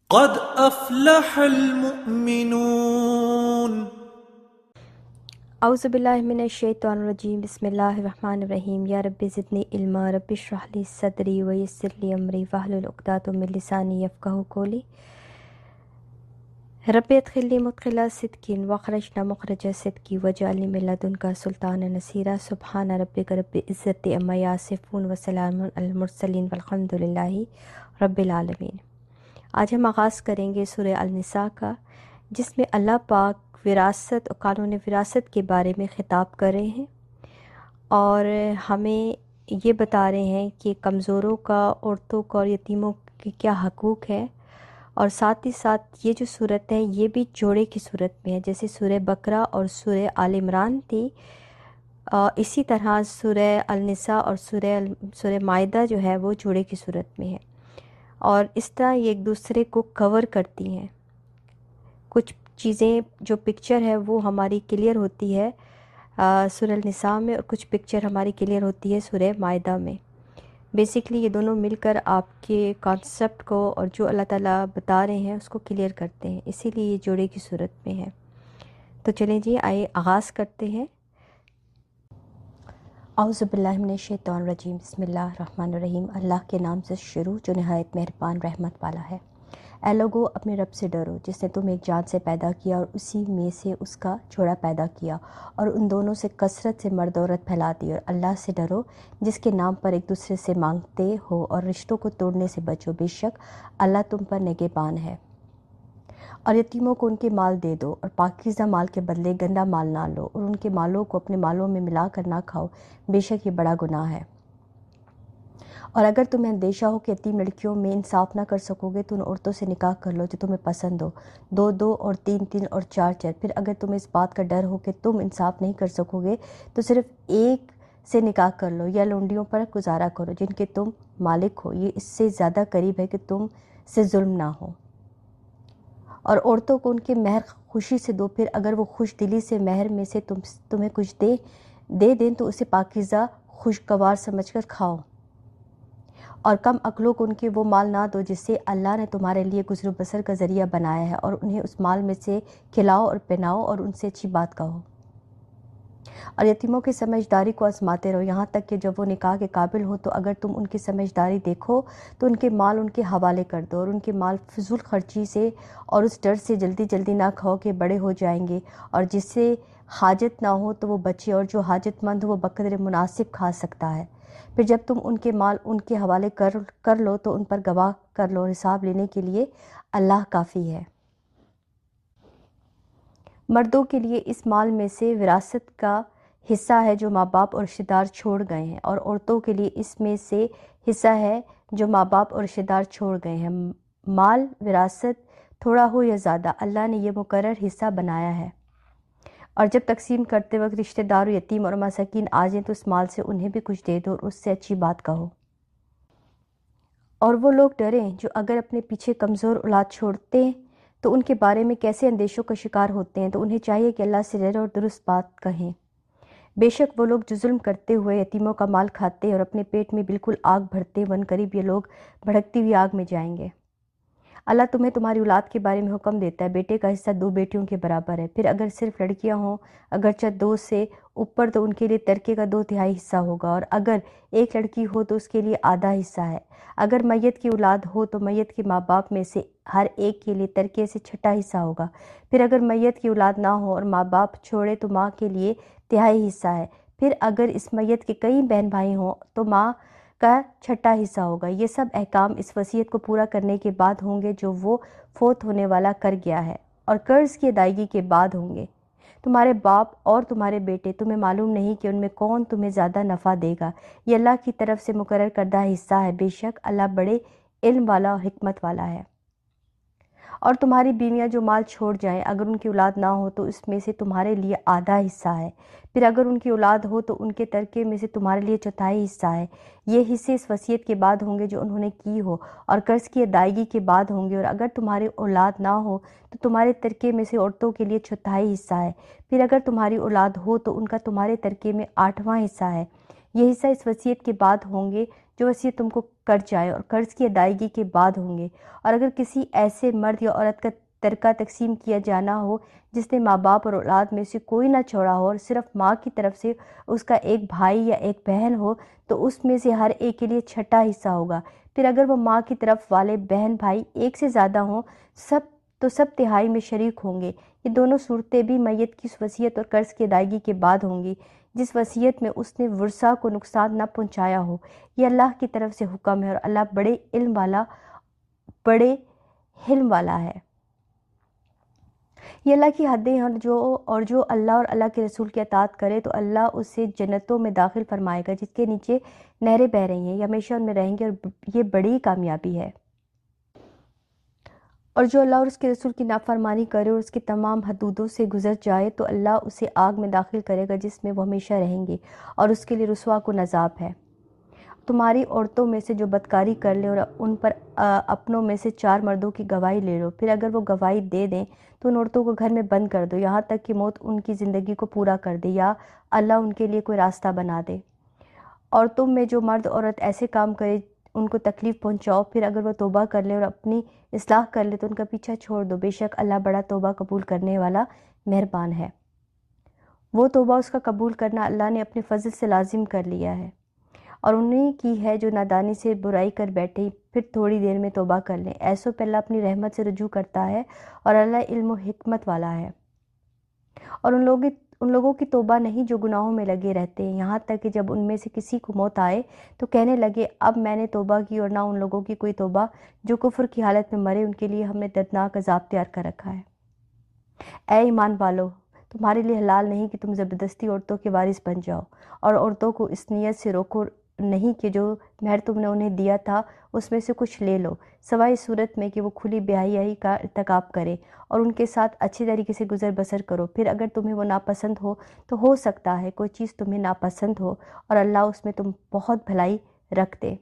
قد افلح المؤمنون. اعوذ باللہ من الشیطان الرجیم، بسم اللہ الرحمن الرحیم۔ یا رب زدنی علما، رب اشرح لی صدری ویسر لی امری واحلل عقدۃ من لسانی یفقہوا قولی۔ رب ادخلنی مدخل صدق واخرجنی مخرج صدق واجعلنی من لدنک سلطانا نصیرا۔ سبحان ربک رب العزۃ عما یصفون وسلام علی المرسلین والحمد للہ رب العالمین۔ آج ہم آغاز کریں گے سورہ النساء کا، جس میں اللہ پاک وراثت اور قانون وراثت کے بارے میں خطاب کر رہے ہیں، اور ہمیں یہ بتا رہے ہیں کہ کمزوروں کا، عورتوں کا اور یتیموں کے کیا حقوق ہے۔ اور ساتھ ہی ساتھ یہ جو صورت ہے یہ بھی جوڑے کی صورت میں ہے، جیسے سورہ بقرہ اور سورہ آل عمران تھی، اسی طرح سورہ النساء اور سورہ مائدہ جو ہے وہ جوڑے کی صورت میں ہے، اور اس طرح یہ ایک دوسرے کو کور کرتی ہیں۔ کچھ چیزیں جو پکچر ہے وہ ہماری کلیئر ہوتی ہے سورہ النساء میں، اور کچھ پکچر ہماری کلیئر ہوتی ہے سورہ مائدہ میں۔ بیسیکلی یہ دونوں مل کر آپ کے کانسیپٹ کو اور جو اللہ تعالیٰ بتا رہے ہیں اس کو کلیئر کرتے ہیں، اسی لیے یہ جوڑے کی صورت میں ہے۔ تو چلیں جی آئے آغاز کرتے ہیں۔ اعوذ باللہ من الشیطان الرجیم، بسم اللہ الرحمن الرحیم۔ اللہ کے نام سے شروع جو نہایت مہربان رحمت والا ہے۔ اے لوگو اپنے رب سے ڈرو جس نے تم ایک جان سے پیدا کیا اور اسی میں سے اس کا جوڑا پیدا کیا، اور ان دونوں سے کثرت سے مرد عورت پھیلا دی، اور اللہ سے ڈرو جس کے نام پر ایک دوسرے سے مانگتے ہو، اور رشتوں کو توڑنے سے بچو، بے شک اللہ تم پر نگہبان ہے۔ اور یتیموں کو ان کے مال دے دو، اور پاکیزہ مال کے بدلے گندا مال نہ لو، اور ان کے مالوں کو اپنے مالوں میں ملا کر نہ کھاؤ، بے شک یہ بڑا گناہ ہے۔ اور اگر تمہیں اندیشہ ہو کہ یتیم لڑکیوں میں انصاف نہ کر سکو گے تو ان عورتوں سے نکاح کر لو جو تمہیں پسند ہو، دو دو اور تین تین اور چار چار۔ پھر اگر تمہیں اس بات کا ڈر ہو کہ تم انصاف نہیں کر سکو گے تو صرف ایک سے نکاح کر لو، یا لونڈیوں پر گزارا کرو جن کے تم مالک ہو، یہ اس سے زیادہ قریب ہے کہ تم سے ظلم نہ ہو۔ اور عورتوں کو ان کے مہر خوشی سے دو، پھر اگر وہ خوش دلی سے مہر میں سے تمہیں کچھ دے دیں تو اسے پاکیزہ خوشگوار سمجھ کر کھاؤ۔ اور کم عقلوں کو ان کے وہ مال نہ دو جس سے اللہ نے تمہارے لیے گزر و بسر کا ذریعہ بنایا ہے، اور انہیں اس مال میں سے کھلاؤ اور پہناؤ اور ان سے اچھی بات کہو۔ اور یتیموں کی سمجھداری کو آزماتے رہو یہاں تک کہ جب وہ نکاح کے قابل ہو، تو اگر تم ان کی سمجھداری دیکھو تو ان کے مال ان کے حوالے کر دو، اور ان کے مال فضول خرچی سے اور اس ڈر سے جلدی جلدی نہ کھاؤ کہ بڑے ہو جائیں گے، اور جس سے حاجت نہ ہو تو وہ بچے، اور جو حاجت مند ہو وہ بقدر مناسب کھا سکتا ہے۔ پھر جب تم ان کے مال ان کے حوالے کر لو تو ان پر گواہ کر لو، اور حساب لینے کے لیے اللہ کافی ہے۔ مردوں کے لیے اس مال میں سے وراثت کا حصہ ہے جو ماں باپ اور رشتہ دار چھوڑ گئے ہیں، اور عورتوں کے لیے اس میں سے حصہ ہے جو ماں باپ اور رشتہ دار چھوڑ گئے ہیں۔ مال وراثت تھوڑا ہو یا زیادہ اللہ نے یہ مقرر حصہ بنایا ہے، اور جب تقسیم کرتے وقت رشتہ دار و یتیم اور مساکین آ جائیں تو اس مال سے انہیں بھی کچھ دے دو اور اس سے اچھی بات کہو۔ اور وہ لوگ ڈریں جو اگر اپنے پیچھے کمزور اولاد چھوڑتے ہیں تو ان کے بارے میں کیسے اندیشوں کا شکار ہوتے ہیں، تو انہیں چاہیے کہ اللہ سے ڈریں اور درست بات کہیں۔ بے شک وہ لوگ جو ظلم کرتے ہوئے یتیموں کا مال کھاتے ہیں اور اپنے پیٹ میں بالکل آگ بھرتے ہیں، عنقریب یہ لوگ بھڑکتی ہوئی آگ میں جائیں گے۔ اللہ تمہیں تمہاری اولاد کے بارے میں حکم دیتا ہے، بیٹے کا حصہ 2 بیٹیوں کے برابر ہے، پھر اگر صرف لڑکیاں ہوں اگرچہ 2 سے اوپر تو ان کے لیے ترکے کا 2/3 حصہ ہوگا، اور اگر ایک لڑکی ہو تو اس کے لیے آدھا حصہ ہے۔ اگر میت کی اولاد ہو تو میت کے ماں باپ میں سے ہر ایک کے لیے ترکے سے 6واں حصہ ہوگا۔ پھر اگر میت کی اولاد نہ ہو اور ماں باپ چھوڑے تو ماں کے لیے 1/3 حصہ ہے۔ پھر اگر اس میت کے کئی بہن بھائی ہوں تو ماں کا 6واں حصہ ہوگا۔ یہ سب احکام اس وصیت کو پورا کرنے کے بعد ہوں گے جو وہ فوت ہونے والا کر گیا ہے، اور قرض کی ادائیگی کے بعد ہوں گے۔ تمہارے باپ اور تمہارے بیٹے، تمہیں معلوم نہیں کہ ان میں کون تمہیں زیادہ نفع دے گا، یہ اللہ کی طرف سے مقرر کردہ حصہ ہے، بے شک اللہ بڑے علم والا اور حکمت والا ہے۔ اور تمہاری بیویاں جو مال چھوڑ جائیں اگر ان کی اولاد نہ ہو تو اس میں سے تمہارے لیے آدھا حصہ ہے، پھر اگر ان کی اولاد ہو تو ان کے ترکے میں سے تمہارے لیے 1/4 حصہ ہے۔ یہ حصے اس وصیت کے بعد ہوں گے جو انہوں نے کی ہو، اور قرض کی ادائیگی کے بعد ہوں گے۔ اور اگر تمہاری اولاد نہ ہو تو تمہارے ترکے میں سے عورتوں کے لیے 1/4 حصہ ہے، پھر اگر تمہاری اولاد ہو تو ان کا تمہارے ترکے میں 8واں حصہ ہے۔ یہ حصہ اس وصیت کے بعد ہوں گے جو وصیت تم کو کر جائے اور قرض کی ادائیگی کے بعد ہوں گے۔ اور اگر کسی ایسے مرد یا عورت کا ترکہ تقسیم کیا جانا ہو جس نے ماں باپ اور اولاد میں سے کوئی نہ چھوڑا ہو اور صرف ماں کی طرف سے اس کا ایک بھائی یا ایک بہن ہو تو اس میں سے ہر ایک کے لیے چھٹا حصہ ہوگا۔ پھر اگر وہ ماں کی طرف والے بہن بھائی ایک سے زیادہ ہوں سب تہائی میں شریک ہوں گے۔ یہ دونوں صورتیں بھی میت کی اس وصیت اور قرض کی ادائیگی کے بعد ہوں گی جس وصیت میں اس نے ورثاء کو نقصان نہ پہنچایا ہو۔ یہ اللہ کی طرف سے حکم ہے اور اللہ بڑے حلم والا ہے۔ یہ اللہ کی حدیں ہیں اور جو اللہ اور اللہ کے رسول کی اطاعت کرے تو اللہ اسے جنتوں میں داخل فرمائے گا جس کے نیچے نہریں بہہ رہی ہیں، یہ ہمیشہ ان میں رہیں گے اور یہ بڑی کامیابی ہے۔ اور جو اللہ اور اس کے رسول کی نافرمانی کرے اور اس کی تمام حدودوں سے گزر جائے تو اللہ اسے آگ میں داخل کرے گا جس میں وہ ہمیشہ رہیں گے اور اس کے لیے رسوا کن عذاب ہے۔ تمہاری عورتوں میں سے جو بدکاری کر لے اور ان پر اپنوں میں سے 4 مردوں کی گواہی لے لو، پھر اگر وہ گواہی دے دیں تو ان عورتوں کو گھر میں بند کر دو یہاں تک کہ موت ان کی زندگی کو پورا کر دے یا اللہ ان کے لیے کوئی راستہ بنا دے۔ اور تم میں جو مرد عورت ایسے کام کرے ان کو تکلیف پہنچاؤ، پھر اگر وہ توبہ کر لے اور اپنی اصلاح کر لے تو ان کا پیچھا چھوڑ دو، بے شک اللہ بڑا توبہ قبول کرنے والا مہربان ہے۔ وہ توبہ اس کا قبول کرنا اللہ نے اپنے فضل سے لازم کر لیا ہے اور انہیں کی ہے جو نادانی سے برائی کر بیٹھے پھر تھوڑی دیر میں توبہ کر لیں۔ ایسوں پہ اللہ اپنی رحمت سے رجوع کرتا ہے اور اللہ علم و حکمت والا ہے۔ اور ان لوگوں کی توبہ نہیں جو گناہوں میں لگے رہتے ہیں یہاں تک کہ جب ان میں سے کسی کو موت آئے تو کہنے لگے اب میں نے توبہ کی، اور نہ ان لوگوں کی کوئی توبہ جو کفر کی حالت میں مرے، ان کے لیے ہم نے دردناک عذاب تیار کر رکھا ہے۔ اے ایمان والو، تمہارے لیے حلال نہیں کہ تم زبردستی عورتوں کے وارث بن جاؤ، اور عورتوں کو اس نیت سے روکو نہیں کہ جو مہر تم نے انہیں دیا تھا اس میں سے کچھ لے لو، سوائے اس صورت میں کہ وہ کھلی بے حیائی کا ارتکاب کرے، اور ان کے ساتھ اچھے طریقے سے گزر بسر کرو۔ پھر اگر تمہیں وہ ناپسند ہو سکتا ہے کوئی چیز تمہیں ناپسند ہو اور اللہ اس میں تم بہت بھلائی رکھ دے۔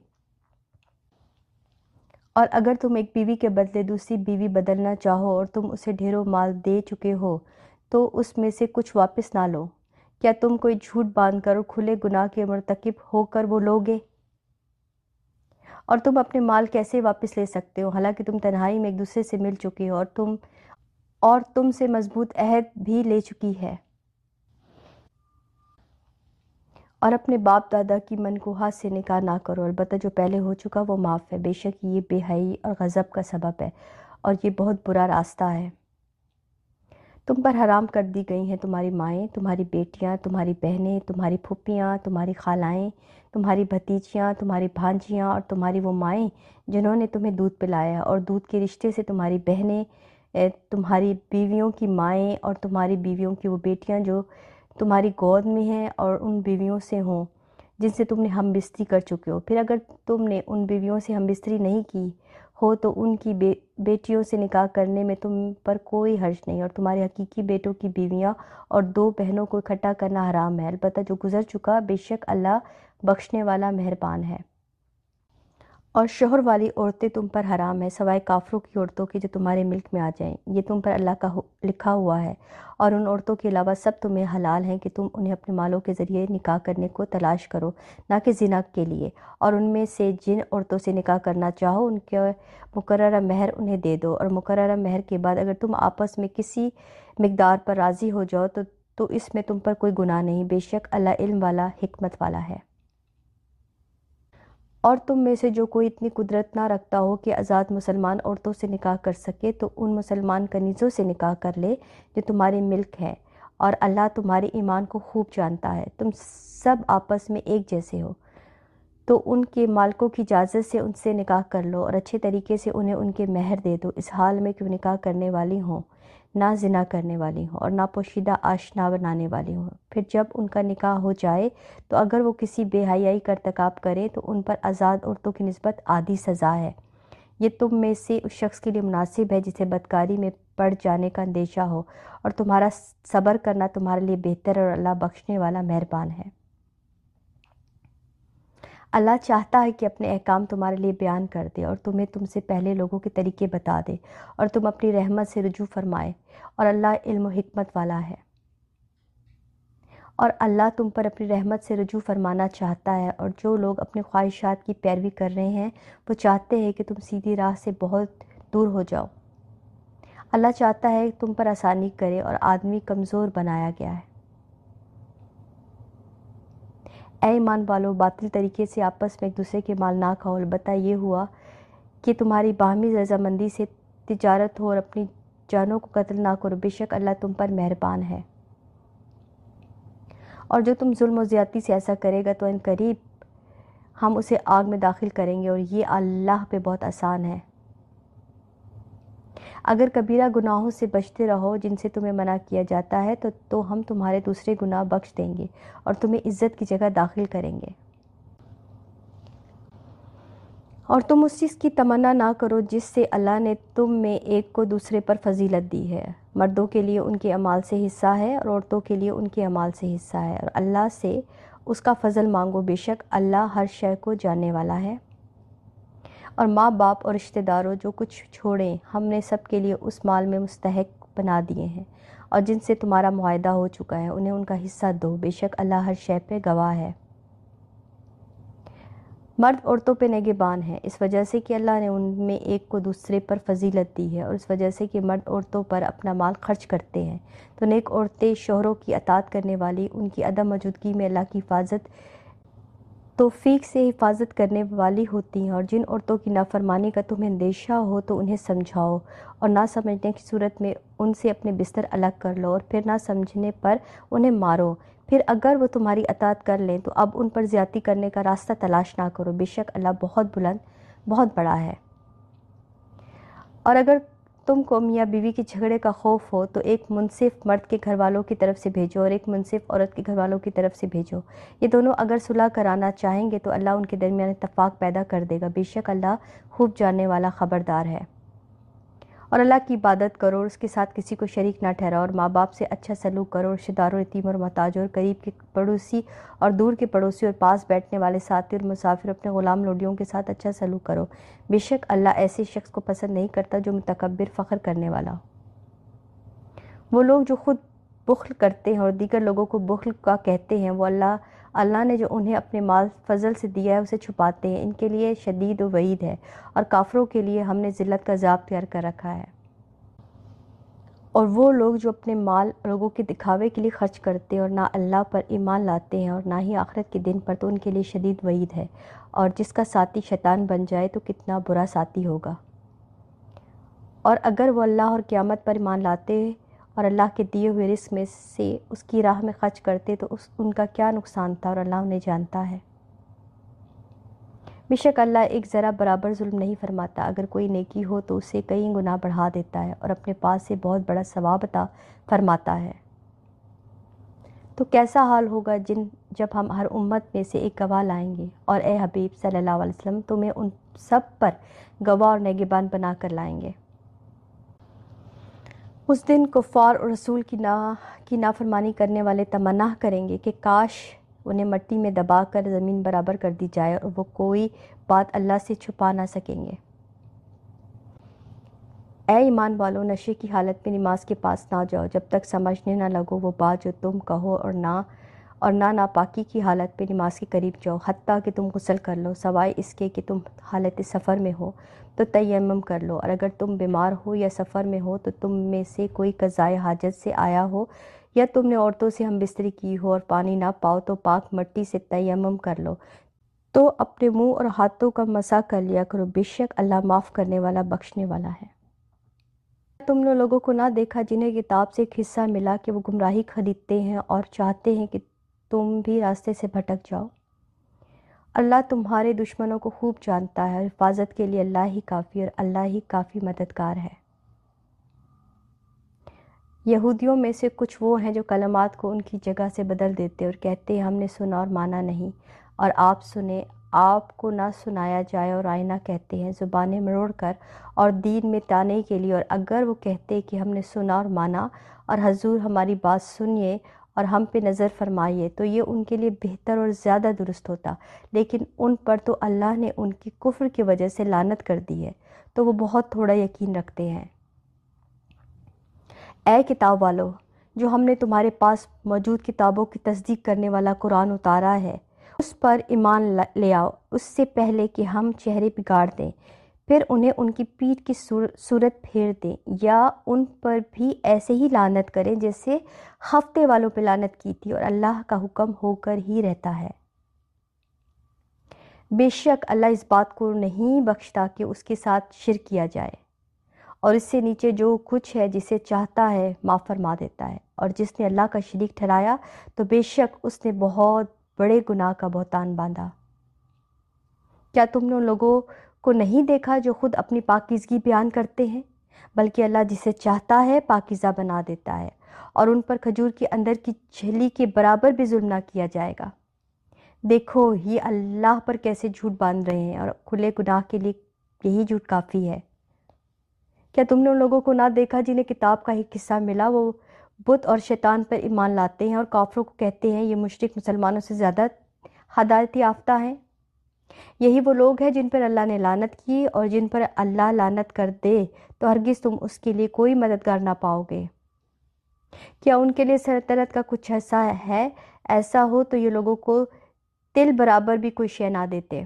اور اگر تم ایک بیوی کے بدلے دوسری بیوی بدلنا چاہو اور تم اسے ڈھیروں مال دے چکے ہو تو اس میں سے کچھ واپس نہ لو، کیا تم کوئی جھوٹ باندھ کر اور کھلے گناہ کے مرتکب ہو کر وہ لوگے؟ اور تم اپنے مال کیسے واپس لے سکتے ہو حالانکہ تم تنہائی میں ایک دوسرے سے مل چکے ہو اور تم سے مضبوط عہد بھی لے چکی ہے۔ اور اپنے باپ دادا کی منکوحات سے نکاح نہ کرو، البتہ جو پہلے ہو چکا وہ معاف ہے، بے شک یہ بے حیائی اور غضب کا سبب ہے اور یہ بہت برا راستہ ہے۔ تم پر حرام کر دی گئی ہیں تمہاری مائیں، تمہاری بیٹیاں، تمہاری بہنیں، تمہاری پھوپھیاں، تمہاری خالائیں، تمہاری بھتیجیاں، تمہاری بھانجیاں اور تمہاری وہ مائیں جنہوں نے تمہیں دودھ پلایا، اور دودھ کے رشتے سے تمہاری بہنیں، تمہاری بیویوں کی مائیں اور تمہاری بیویوں کی وہ بیٹیاں جو تمہاری گود میں ہیں اور ان بیویوں سے ہوں جن سے تم نے ہم بستری کر چکے ہو۔ پھر اگر تم نے ان بیویوں سے ہم بستری نہیں کی ہو تو ان کی بیٹیوں سے نکاح کرنے میں تم پر کوئی حرج نہیں، اور تمہارے حقیقی بیٹوں کی بیویاں اور 2 بہنوں کو اکٹھا کرنا حرام ہے، البتہ جو گزر چکا بے شک اللہ بخشنے والا مہربان ہے۔ اور شوہر والی عورتیں تم پر حرام ہے سوائے کافروں کی عورتوں کے جو تمہارے ملک میں آ جائیں، یہ تم پر اللہ کا لکھا ہوا ہے، اور ان عورتوں کے علاوہ سب تمہیں حلال ہیں کہ تم انہیں اپنے مالوں کے ذریعے نکاح کرنے کو تلاش کرو، نہ کہ زنا کے لیے، اور ان میں سے جن عورتوں سے نکاح کرنا چاہو ان کے مقررہ مہر انہیں دے دو، اور مقررہ مہر کے بعد اگر تم آپس میں کسی مقدار پر راضی ہو جاؤ تو اس میں تم پر کوئی گناہ نہیں، بے شک اللہ علم والا حکمت والا ہے۔ اور تم میں سے جو کوئی اتنی قدرت نہ رکھتا ہو کہ آزاد مسلمان عورتوں سے نکاح کر سکے تو ان مسلمان کنیزوں سے نکاح کر لے جو تمہارے ملک ہے، اور اللہ تمہارے ایمان کو خوب جانتا ہے۔ تم سب آپس میں ایک جیسے ہو تو ان کے مالکوں کی اجازت سے ان سے نکاح کر لو، اور اچھے طریقے سے انہیں ان کے مہر دے دو، اس حال میں کہ وہ نکاح کرنے والی ہوں، نہ زنا کرنے والی ہوں اور نہ پوشیدہ آشنا بنانے والی ہوں۔ پھر جب ان کا نکاح ہو جائے تو اگر وہ کسی بے حیائی کا ارتکاب کریں تو ان پر آزاد عورتوں کی نسبت آدھی سزا ہے۔ یہ تم میں سے اس شخص کے لیے مناسب ہے جسے بدکاری میں پڑ جانے کا اندیشہ ہو، اور تمہارا صبر کرنا تمہارے لیے بہتر ہے اور اللہ بخشنے والا مہربان ہے۔ اللہ چاہتا ہے کہ اپنے احکام تمہارے لیے بیان کر دے اور تمہیں تم سے پہلے لوگوں کے طریقے بتا دے اور تم اپنی رحمت سے رجوع فرمائے، اور اللہ علم و حکمت والا ہے۔ اور اللہ تم پر اپنی رحمت سے رجوع فرمانا چاہتا ہے، اور جو لوگ اپنی خواہشات کی پیروی کر رہے ہیں وہ چاہتے ہیں کہ تم سیدھی راہ سے بہت دور ہو جاؤ۔ اللہ چاہتا ہے کہ تم پر آسانی کرے، اور آدمی کمزور بنایا گیا ہے۔ اے ایمان والو، باطل طریقے سے آپس میں ایک دوسرے کے مال نہ کھاؤ، البتہ یہ ہوا کہ تمہاری باہمی رضامندی سے تجارت ہو، اور اپنی جانوں کو قتل نہ کرو، بے شک اللہ تم پر مہربان ہے۔ اور جو تم ظلم و زیادتی سے ایسا کرے گا تو ان قریب ہم اسے آگ میں داخل کریں گے، اور یہ اللہ پہ بہت آسان ہے۔ اگر کبیرہ گناہوں سے بچتے رہو جن سے تمہیں منع کیا جاتا ہے تو ہم تمہارے دوسرے گناہ بخش دیں گے اور تمہیں عزت کی جگہ داخل کریں گے۔ اور تم اس چیز کی تمنا نہ کرو جس سے اللہ نے تم میں ایک کو دوسرے پر فضیلت دی ہے۔ مردوں کے لیے ان کے اعمال سے حصہ ہے اور عورتوں کے لیے ان کے اعمال سے حصہ ہے، اور اللہ سے اس کا فضل مانگو، بے شک اللہ ہر شے کو جاننے والا ہے۔ اور ماں باپ اور رشتہ داروں جو کچھ چھوڑیں ہم نے سب کے لیے اس مال میں مستحق بنا دیے ہیں، اور جن سے تمہارا معاہدہ ہو چکا ہے انہیں ان کا حصہ دو، بے شک اللہ ہر شے پہ گواہ ہے۔ مرد عورتوں پہ نگہبان ہے اس وجہ سے کہ اللہ نے ان میں ایک کو دوسرے پر فضیلت دی ہے، اور اس وجہ سے کہ مرد عورتوں پر اپنا مال خرچ کرتے ہیں، تو نیک عورتیں شوہروں کی اطاعت کرنے والی، ان کی عدم موجودگی میں اللہ کی توفیق سے حفاظت کرنے والی ہوتی ہیں۔ اور جن عورتوں کی نافرمانی کا تمہیں اندیشہ ہو تو انہیں سمجھاؤ، اور نہ سمجھنے کی صورت میں ان سے اپنے بستر الگ کر لو، اور پھر نہ سمجھنے پر انہیں مارو۔ پھر اگر وہ تمہاری اطاعت کر لیں تو اب ان پر زیادتی کرنے کا راستہ تلاش نہ کرو، بے شک اللہ بہت بلند بہت بڑا ہے۔ اور اگر تم کو میاں بیوی کے جھگڑے کا خوف ہو تو ایک منصف مرد کے گھر والوں کی طرف سے بھیجو اور ایک منصف عورت کے گھر والوں کی طرف سے بھیجو، یہ دونوں اگر صلح کرانا چاہیں گے تو اللہ ان کے درمیان اتفاق پیدا کر دے گا، بے شک اللہ خوب جاننے والا خبردار ہے۔ اور اللہ کی عبادت کرو اور اس کے ساتھ کسی کو شریک نہ ٹھہراؤ، اور ماں باپ سے اچھا سلوک کرو، اور رشتہ داروں، یتیموں اور محتاجوں، اور قریب کے پڑوسی اور دور کے پڑوسی، اور پاس بیٹھنے والے ساتھی اور مسافر، اپنے غلام لوڈیوں کے ساتھ اچھا سلوک کرو، بے شک اللہ ایسے شخص کو پسند نہیں کرتا جو متکبر فخر کرنے والا ہو۔ وہ لوگ جو خود بخل کرتے ہیں اور دیگر لوگوں کو بخل کا کہتے ہیں، وہ اللہ نے جو انہیں اپنے مال فضل سے دیا ہے اسے چھپاتے ہیں، ان کے لیے شدید و وعید ہے، اور کافروں کے لیے ہم نے ذلت کا عذاب تیار کر رکھا ہے۔ اور وہ لوگ جو اپنے مال لوگوں کے دکھاوے کے لیے خرچ کرتے ہیں اور نہ اللہ پر ایمان لاتے ہیں اور نہ ہی آخرت کے دن پر، تو ان کے لیے شدید وعید ہے، اور جس کا ساتھی شیطان بن جائے تو کتنا برا ساتھی ہوگا۔ اور اگر وہ اللہ اور قیامت پر ایمان لاتے اور اللہ کے دیے ہوئے رزق میں سے اس کی راہ میں خرچ کرتے تو ان کا کیا نقصان تھا، اور اللہ انہیں جانتا ہے۔ بے شک اللہ ایک ذرا برابر ظلم نہیں فرماتا، اگر کوئی نیکی ہو تو اسے کئی گنا بڑھا دیتا ہے، اور اپنے پاس سے بہت بڑا ثواب عطا فرماتا ہے۔ تو کیسا حال ہوگا جب ہم ہر امت میں سے ایک گواہ لائیں گے، اور اے حبیب صلی اللہ علیہ وسلم تمہیں ان سب پر گواہ اور نگہبان بنا کر لائیں گے۔ اس دن کفار اور رسول کی نافرمانی کرنے والے تمنا کریں گے کہ کاش انہیں مٹی میں دبا کر زمین برابر کر دی جائے، اور وہ کوئی بات اللہ سے چھپا نہ سکیں گے۔ اے ایمان والو، نشے کی حالت میں نماز کے پاس نہ جاؤ جب تک سمجھنے نہ لگو وہ بات جو تم کہو، اور نہ ناپاکی کی حالت میں نماز کے قریب جاؤ حتیٰ کہ تم غسل کر لو، سوائے اس کے کہ تم حالت سفر میں ہو تو تیمم کر لو، اور اگر تم بیمار ہو یا سفر میں ہو تو تم میں سے کوئی قضائے حاجت سے آیا ہو، یا تم نے عورتوں سے ہم بستری کی ہو اور پانی نہ پاؤ تو پاک مٹی سے تیمم کر لو، تو اپنے منہ اور ہاتھوں کا مسح کر لیا کرو، بے شک اللہ معاف کرنے والا بخشنے والا ہے۔ تم نے لوگوں کو نہ دیکھا جنہیں کتاب سے ایک حصہ ملا کہ وہ گمراہی خریدتے ہیں اور چاہتے ہیں کہ تم بھی راستے سے بھٹک جاؤ۔ اللہ تمہارے دشمنوں کو خوب جانتا ہے، اور حفاظت کے لیے اللہ ہی کافی، اور اللہ ہی کافی مددگار ہے۔ یہودیوں میں سے کچھ وہ ہیں جو کلمات کو ان کی جگہ سے بدل دیتے اور کہتے ہیں ہم نے سنا اور مانا نہیں، اور آپ سنیں آپ کو نہ سنایا جائے، اور آئینہ کہتے ہیں زبانیں مروڑ کر اور دین میں تانے کے لیے، اور اگر وہ کہتے کہ ہم نے سنا اور مانا اور حضور ہماری بات سنیے اور ہم پہ نظر فرمائیے تو یہ ان کے لیے بہتر اور زیادہ درست ہوتا، لیکن ان پر تو اللہ نے ان کی کفر کی وجہ سے لعنت کر دی ہے، تو وہ بہت تھوڑا یقین رکھتے ہیں۔ اے کتاب والو، جو ہم نے تمہارے پاس موجود کتابوں کی تصدیق کرنے والا قرآن اتارا ہے اس پر ایمان لے آؤ، اس سے پہلے کہ ہم چہرے بگاڑ دیں، پھر انہیں ان کی پیٹھ کی صورت پھیر دیں، یا ان پر بھی ایسے ہی لعنت کریں جیسے ہفتے والوں پہ لعنت کی تھی، اور اللہ کا حکم ہو کر ہی رہتا ہے۔ بے شک اللہ اس بات کو نہیں بخشتا کہ اس کے ساتھ شرک کیا جائے، اور اس سے نیچے جو کچھ ہے جسے چاہتا ہے معاف فرما دیتا ہے، اور جس نے اللہ کا شریک ٹھہرایا تو بے شک اس نے بہت بڑے گناہ کا بہتان باندھا۔ کیا تم نے ان لوگوں کو نہیں دیکھا جو خود اپنی پاکیزگی بیان کرتے ہیں؟ بلکہ اللہ جسے چاہتا ہے پاکیزہ بنا دیتا ہے، اور ان پر کھجور کے اندر کی جھلی کے برابر بھی ظلم نہ کیا جائے گا۔ دیکھو یہ اللہ پر کیسے جھوٹ باندھ رہے ہیں، اور کھلے گناہ کے لیے یہی جھوٹ کافی ہے۔ کیا تم نے ان لوگوں کو نہ دیکھا جنہیں کتاب کا ایک حصہ ملا، وہ بت اور شیطان پر ایمان لاتے ہیں اور کافروں کو کہتے ہیں یہ مشرک مسلمانوں سے زیادہ ہدایت یافتہ ہیں؟ یہی وہ لوگ ہیں جن پر اللہ نے لعنت کی، اور جن پر اللہ لعنت کر دے تو ہرگز تم اس کے لیے کوئی مددگار نہ پاؤ گے۔ کیا ان کے لیے سلطنت کا کچھ حصہ ہے؟ ایسا ہو تو یہ لوگوں کو تل برابر بھی کوئی شے نہ دیتے،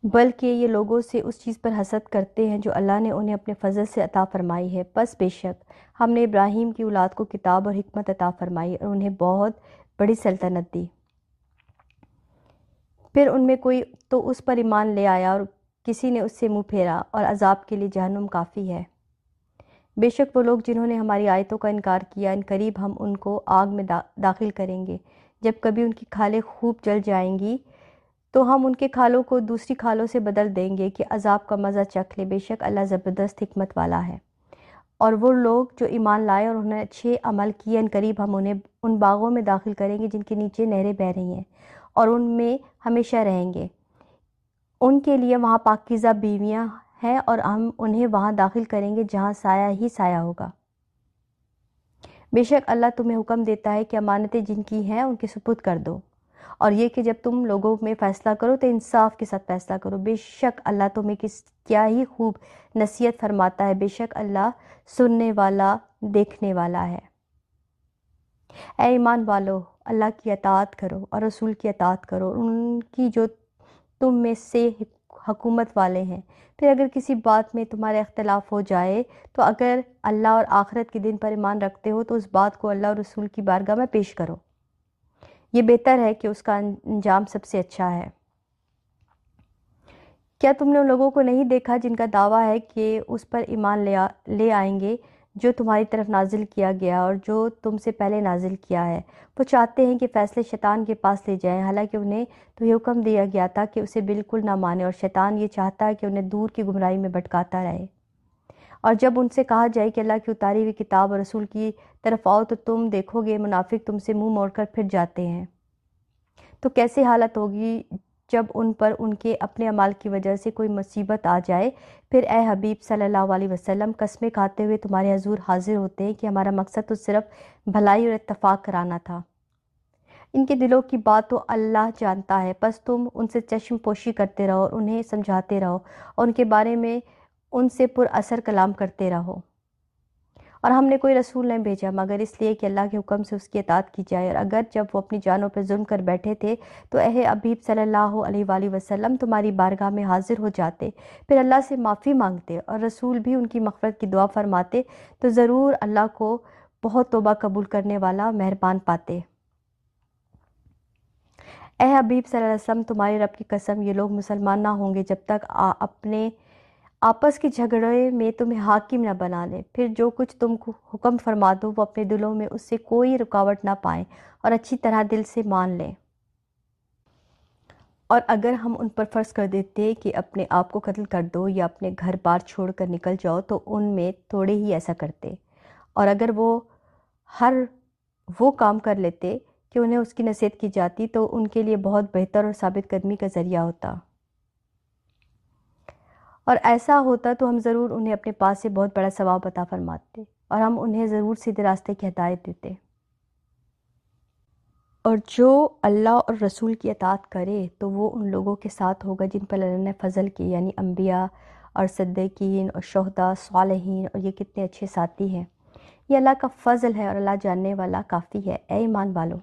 بلکہ یہ لوگوں سے اس چیز پر حسد کرتے ہیں جو اللہ نے انہیں اپنے فضل سے عطا فرمائی ہے۔ پس بے شک ہم نے ابراہیم کی اولاد کو کتاب اور حکمت عطا فرمائی اور انہیں بہت بڑی سلطنت دی۔ پھر ان میں کوئی تو اس پر ایمان لے آیا اور کسی نے اس سے منہ پھیرا، اور عذاب کے لیے جہنم کافی ہے۔ بے شک وہ لوگ جنہوں نے ہماری آیتوں کا انکار کیا، ان قریب ہم ان کو آگ میں داخل کریں گے۔ جب کبھی ان کی کھالیں خوب جل جائیں گی تو ہم ان کے کھالوں کو دوسری کھالوں سے بدل دیں گے کہ عذاب کا مزہ چکھ لے۔ بے شک اللہ زبردست حکمت والا ہے۔ اور وہ لوگ جو ایمان لائے اور انہوں نے اچھے عمل کیے، ان قریب ہم انہیں ان باغوں میں داخل کریں گے جن کے نیچے نہریں بہہ رہی ہیں، اور ان میں ہمیشہ رہیں گے۔ ان کے لیے وہاں پاکیزہ بیویاں ہیں، اور ہم انہیں وہاں داخل کریں گے جہاں سایہ ہی سایہ ہوگا۔ بے شک اللہ تمہیں حکم دیتا ہے کہ امانتیں جن کی ہیں ان کے سپرد کر دو، اور یہ کہ جب تم لوگوں میں فیصلہ کرو تو انصاف کے ساتھ فیصلہ کرو۔ بے شک اللہ تمہیں کیا ہی خوب نصیحت فرماتا ہے۔ بے شک اللہ سننے والا دیکھنے والا ہے۔ اے ایمان والو، اللہ کی اطاعت کرو اور رسول کی اطاعت کرو، ان کی جو تم میں سے حکومت والے ہیں۔ پھر اگر کسی بات میں تمہارا اختلاف ہو جائے تو اگر اللہ اور آخرت کے دن پر ایمان رکھتے ہو تو اس بات کو اللہ اور رسول کی بارگاہ میں پیش کرو، یہ بہتر ہے کہ اس کا انجام سب سے اچھا ہے۔ کیا تم نے ان لوگوں کو نہیں دیکھا جن کا دعویٰ ہے کہ اس پر ایمان لے آئیں گے جو تمہاری طرف نازل کیا گیا اور جو تم سے پہلے نازل کیا ہے؟ وہ چاہتے ہیں کہ فیصلے شیطان کے پاس لے جائیں، حالانکہ انہیں تو یہ حکم دیا گیا تھا کہ اسے بالکل نہ مانیں، اور شیطان یہ چاہتا ہے کہ انہیں دور کی گمراہی میں بھٹکاتا رہے۔ اور جب ان سے کہا جائے کہ اللہ کی اتاری ہوئی کتاب اور رسول کی طرف آؤ تو تم دیکھو گے منافق تم سے منہ موڑ کر پھر جاتے ہیں۔ تو کیسی حالت ہوگی جب ان پر ان کے اپنے اعمال کی وجہ سے کوئی مصیبت آ جائے؟ پھر اے حبیب صلی اللہ علیہ وسلم قسمیں کھاتے ہوئے تمہارے حضور حاضر ہوتے ہیں کہ ہمارا مقصد تو صرف بھلائی اور اتفاق کرانا تھا۔ ان کے دلوں کی بات تو اللہ جانتا ہے، پس تم ان سے چشم پوشی کرتے رہو اور انہیں سمجھاتے رہو اور ان کے بارے میں ان سے پر اثر کلام کرتے رہو۔ اور ہم نے کوئی رسول نہیں بھیجا مگر اس لیے کہ اللہ کے حکم سے اس کی اطاعت کی جائے، اور اگر جب وہ اپنی جانوں پر ظلم کر بیٹھے تھے تو اے حبیب صلی اللہ علیہ وآلہ وسلم تمہاری بارگاہ میں حاضر ہو جاتے، پھر اللہ سے معافی مانگتے اور رسول بھی ان کی مغفرت کی دعا فرماتے، تو ضرور اللہ کو بہت توبہ قبول کرنے والا مہربان پاتے۔ اے حبیب صلی اللہ علیہ وسلم تمہارے رب کی قسم یہ لوگ مسلمان نہ ہوں گے جب تک اپنے آپس کے جھگڑے میں تمہیں حاکم نہ بنا لیں، پھر جو کچھ تم کو حکم فرما دو وہ اپنے دلوں میں اس سے کوئی رکاوٹ نہ پائیں اور اچھی طرح دل سے مان لیں۔ اور اگر ہم ان پر فرض کر دیتے کہ اپنے آپ کو قتل کر دو یا اپنے گھر بار چھوڑ کر نکل جاؤ تو ان میں تھوڑے ہی ایسا کرتے، اور اگر وہ کام کر لیتے کہ انہیں اس کی نصیحت کی جاتی تو ان کے لیے بہت بہتر اور ثابت قدمی کا ذریعہ ہوتا، اور ایسا ہوتا تو ہم ضرور انہیں اپنے پاس سے بہت بڑا ثواب عطا فرماتے اور ہم انہیں ضرور سیدھے راستے کی ہدایت دیتے۔ اور جو اللہ اور رسول کی اطاعت کرے تو وہ ان لوگوں کے ساتھ ہوگا جن پر اللہ نے فضل کی، یعنی انبیاء اور صدیقین اور شہداء صالحین، اور یہ کتنے اچھے ساتھی ہیں۔ یہ اللہ کا فضل ہے اور اللہ جاننے والا کافی ہے۔ اے ایمان والو،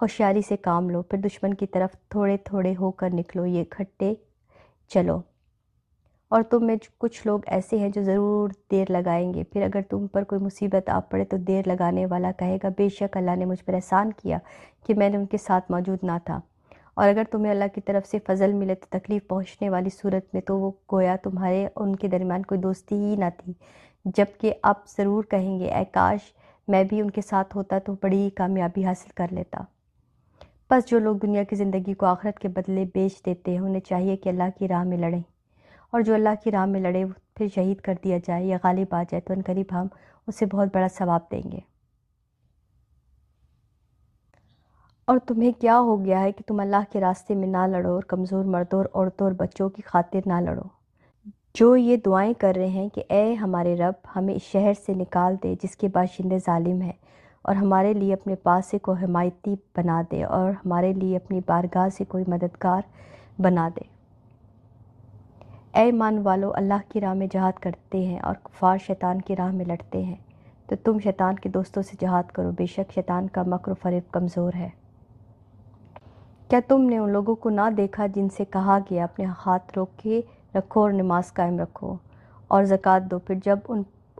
ہوشیاری سے کام لو، پھر دشمن کی طرف تھوڑے تھوڑے ہو کر نکلو، یہ اکٹھے چلو۔ اور تم میں کچھ لوگ ایسے ہیں جو ضرور دیر لگائیں گے، پھر اگر تم پر کوئی مصیبت آ پڑے تو دیر لگانے والا کہے گا بے شک اللہ نے مجھ پر احسان کیا کہ میں نے ان کے ساتھ موجود نہ تھا۔ اور اگر تمہیں اللہ کی طرف سے فضل ملے تو تکلیف پہنچنے والی صورت میں تو وہ گویا تمہارے اور ان کے درمیان کوئی دوستی ہی نہ تھی، جبکہ اب ضرور کہیں گے اے کاش میں بھی ان کے ساتھ ہوتا تو بڑی ہی کامیابی حاصل کر لیتا۔ بس جو لوگ دنیا کی زندگی کو آخرت کے بدلے بیچ دیتے ہیں انہیں چاہیے کہ اللہ کی راہ میں لڑیں، اور جو اللہ کی راہ میں لڑے پھر شہید کر دیا جائے یا غالب آ جائے تو ان قریب ہم اسے بہت بڑا ثواب دیں گے۔ اور تمہیں کیا ہو گیا ہے کہ تم اللہ کے راستے میں نہ لڑو، اور کمزور مردوں اور عورتوں اور بچوں کی خاطر نہ لڑو، جو یہ دعائیں کر رہے ہیں کہ اے ہمارے رب ہمیں اس شہر سے نکال دے جس کے باشندے ظالم ہیں، اور ہمارے لیے اپنے پاس سے کوئی حمایتی بنا دے، اور ہمارے لیے اپنی بارگاہ سے کوئی مددگار بنا دے۔ اے ایمان والو، اللہ کی راہ میں جہاد کرتے ہیں اور کفار شیطان کی راہ میں لڑتے ہیں تو تم شیطان کے دوستوں سے جہاد کرو، بے شک شیطان کا مکر و فریب کمزور ہے۔ کیا تم نے ان لوگوں کو نہ دیکھا جن سے کہا گیا اپنے ہاتھ روک کے رکھو اور نماز قائم رکھو اور زکوٰۃ دو، پھر جب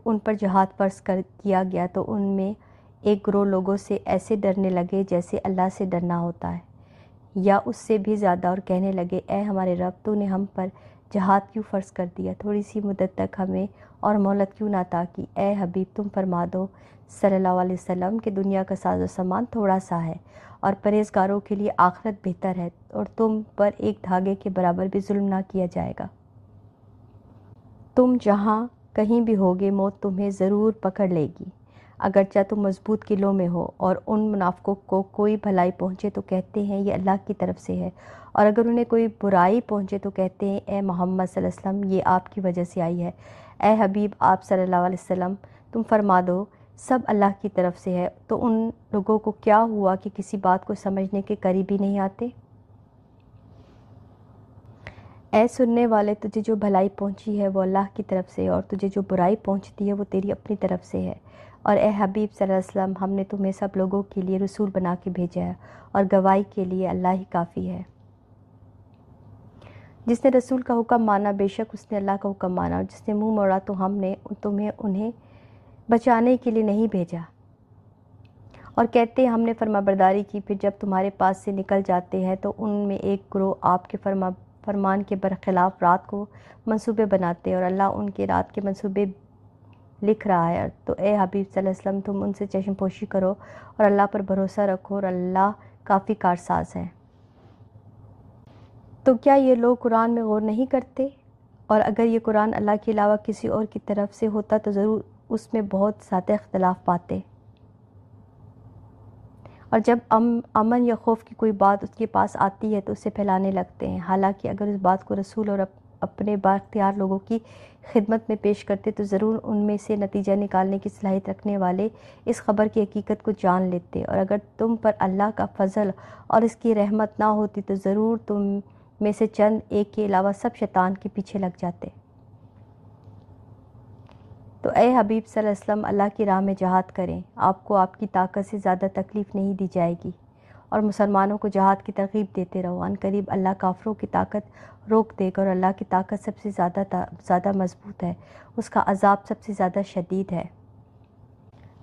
ان پر جہاد فرض کیا گیا تو ان میں ایک گروہ لوگوں سے ایسے ڈرنے لگے جیسے اللہ سے ڈرنا ہوتا ہے یا اس سے بھی زیادہ، اور کہنے لگے اے ہمارے رب تو نے ہم پر جہاد کیوں فرض کر دیا، تھوڑی سی مدت تک ہمیں اور مہلت کیوں نہ عطا کی۔ اے حبیب تم فرما دو صلی اللہ علیہ وسلم کہ دنیا کا ساز و سامان تھوڑا سا ہے اور پرہیزگاروں کے لیے آخرت بہتر ہے، اور تم پر ایک دھاگے کے برابر بھی ظلم نہ کیا جائے گا۔ تم جہاں کہیں بھی ہوگے موت تمہیں ضرور پکڑ لے گی، اگرچہ تم مضبوط قلعوں میں ہو، اور ان منافقوں کو کوئی بھلائی پہنچے تو کہتے ہیں یہ اللہ کی طرف سے ہے، اور اگر انہیں کوئی برائی پہنچے تو کہتے ہیں اے محمد صلی اللہ علیہ وسلم یہ آپ کی وجہ سے آئی ہے۔ اے حبیب آپ صلی اللہ علیہ وسلم تم فرما دو سب اللہ کی طرف سے ہے، تو ان لوگوں کو کیا ہوا کہ کسی بات کو سمجھنے کے قریب ہی نہیں آتے؟ اے سننے والے، تجھے جو بھلائی پہنچی ہے وہ اللہ کی طرف سے، اور تجھے جو برائی پہنچتی ہے وہ تیری اپنی طرف سے ہے۔ اور اے حبیب صلی اللہ علیہ وسلم ہم نے تمہیں سب لوگوں کے لیے رسول بنا کے بھیجا ہے، اور گواہی کے لیے اللہ ہی کافی ہے۔ جس نے رسول کا حکم مانا بے شک اس نے اللہ کا حکم مانا، اور جس نے منہ موڑا تو ہم نے تمہیں انہیں بچانے کے لیے نہیں بھیجا۔ اور کہتے ہیں ہم نے فرما برداری کی، پھر جب تمہارے پاس سے نکل جاتے ہیں تو ان میں ایک گروہ آپ کے فرمان کے برخلاف رات کو منصوبے بناتے ہیں، اور اللہ ان کے رات کے منصوبے لکھ رہا ہے۔ تو اے حبیب صلی اللہ علیہ وسلم تم ان سے چشم پوشی کرو اور اللہ پر بھروسہ رکھو، اور اللہ کافی کارساز ہے۔ تو کیا یہ لوگ قرآن میں غور نہیں کرتے؟ اور اگر یہ قرآن اللہ کے علاوہ کسی اور کی طرف سے ہوتا تو ضرور اس میں بہت زیادہ اختلاف پاتے۔ اور جب امن یا خوف کی کوئی بات اس کے پاس آتی ہے تو اسے پھیلانے لگتے ہیں، حالانکہ اگر اس بات کو رسول اور اپنے بااختیار لوگوں کی خدمت میں پیش کرتے تو ضرور ان میں سے نتیجہ نکالنے کی صلاحیت رکھنے والے اس خبر کی حقیقت کو جان لیتے، اور اگر تم پر اللہ کا فضل اور اس کی رحمت نہ ہوتی تو ضرور تم میں سے چند ایک کے علاوہ سب شیطان کے پیچھے لگ جاتے۔ تو اے حبیب صلی اللہ علیہ وسلم اللہ کی راہ میں جہاد کریں، آپ کو آپ کی طاقت سے زیادہ تکلیف نہیں دی جائے گی، اور مسلمانوں کو جہاد کی ترغیب دیتے رہو، ان قریب اللہ کافروں کی طاقت روک دے گا، اور اللہ کی طاقت سب سے زیادہ مضبوط ہے، اس کا عذاب سب سے زیادہ شدید ہے۔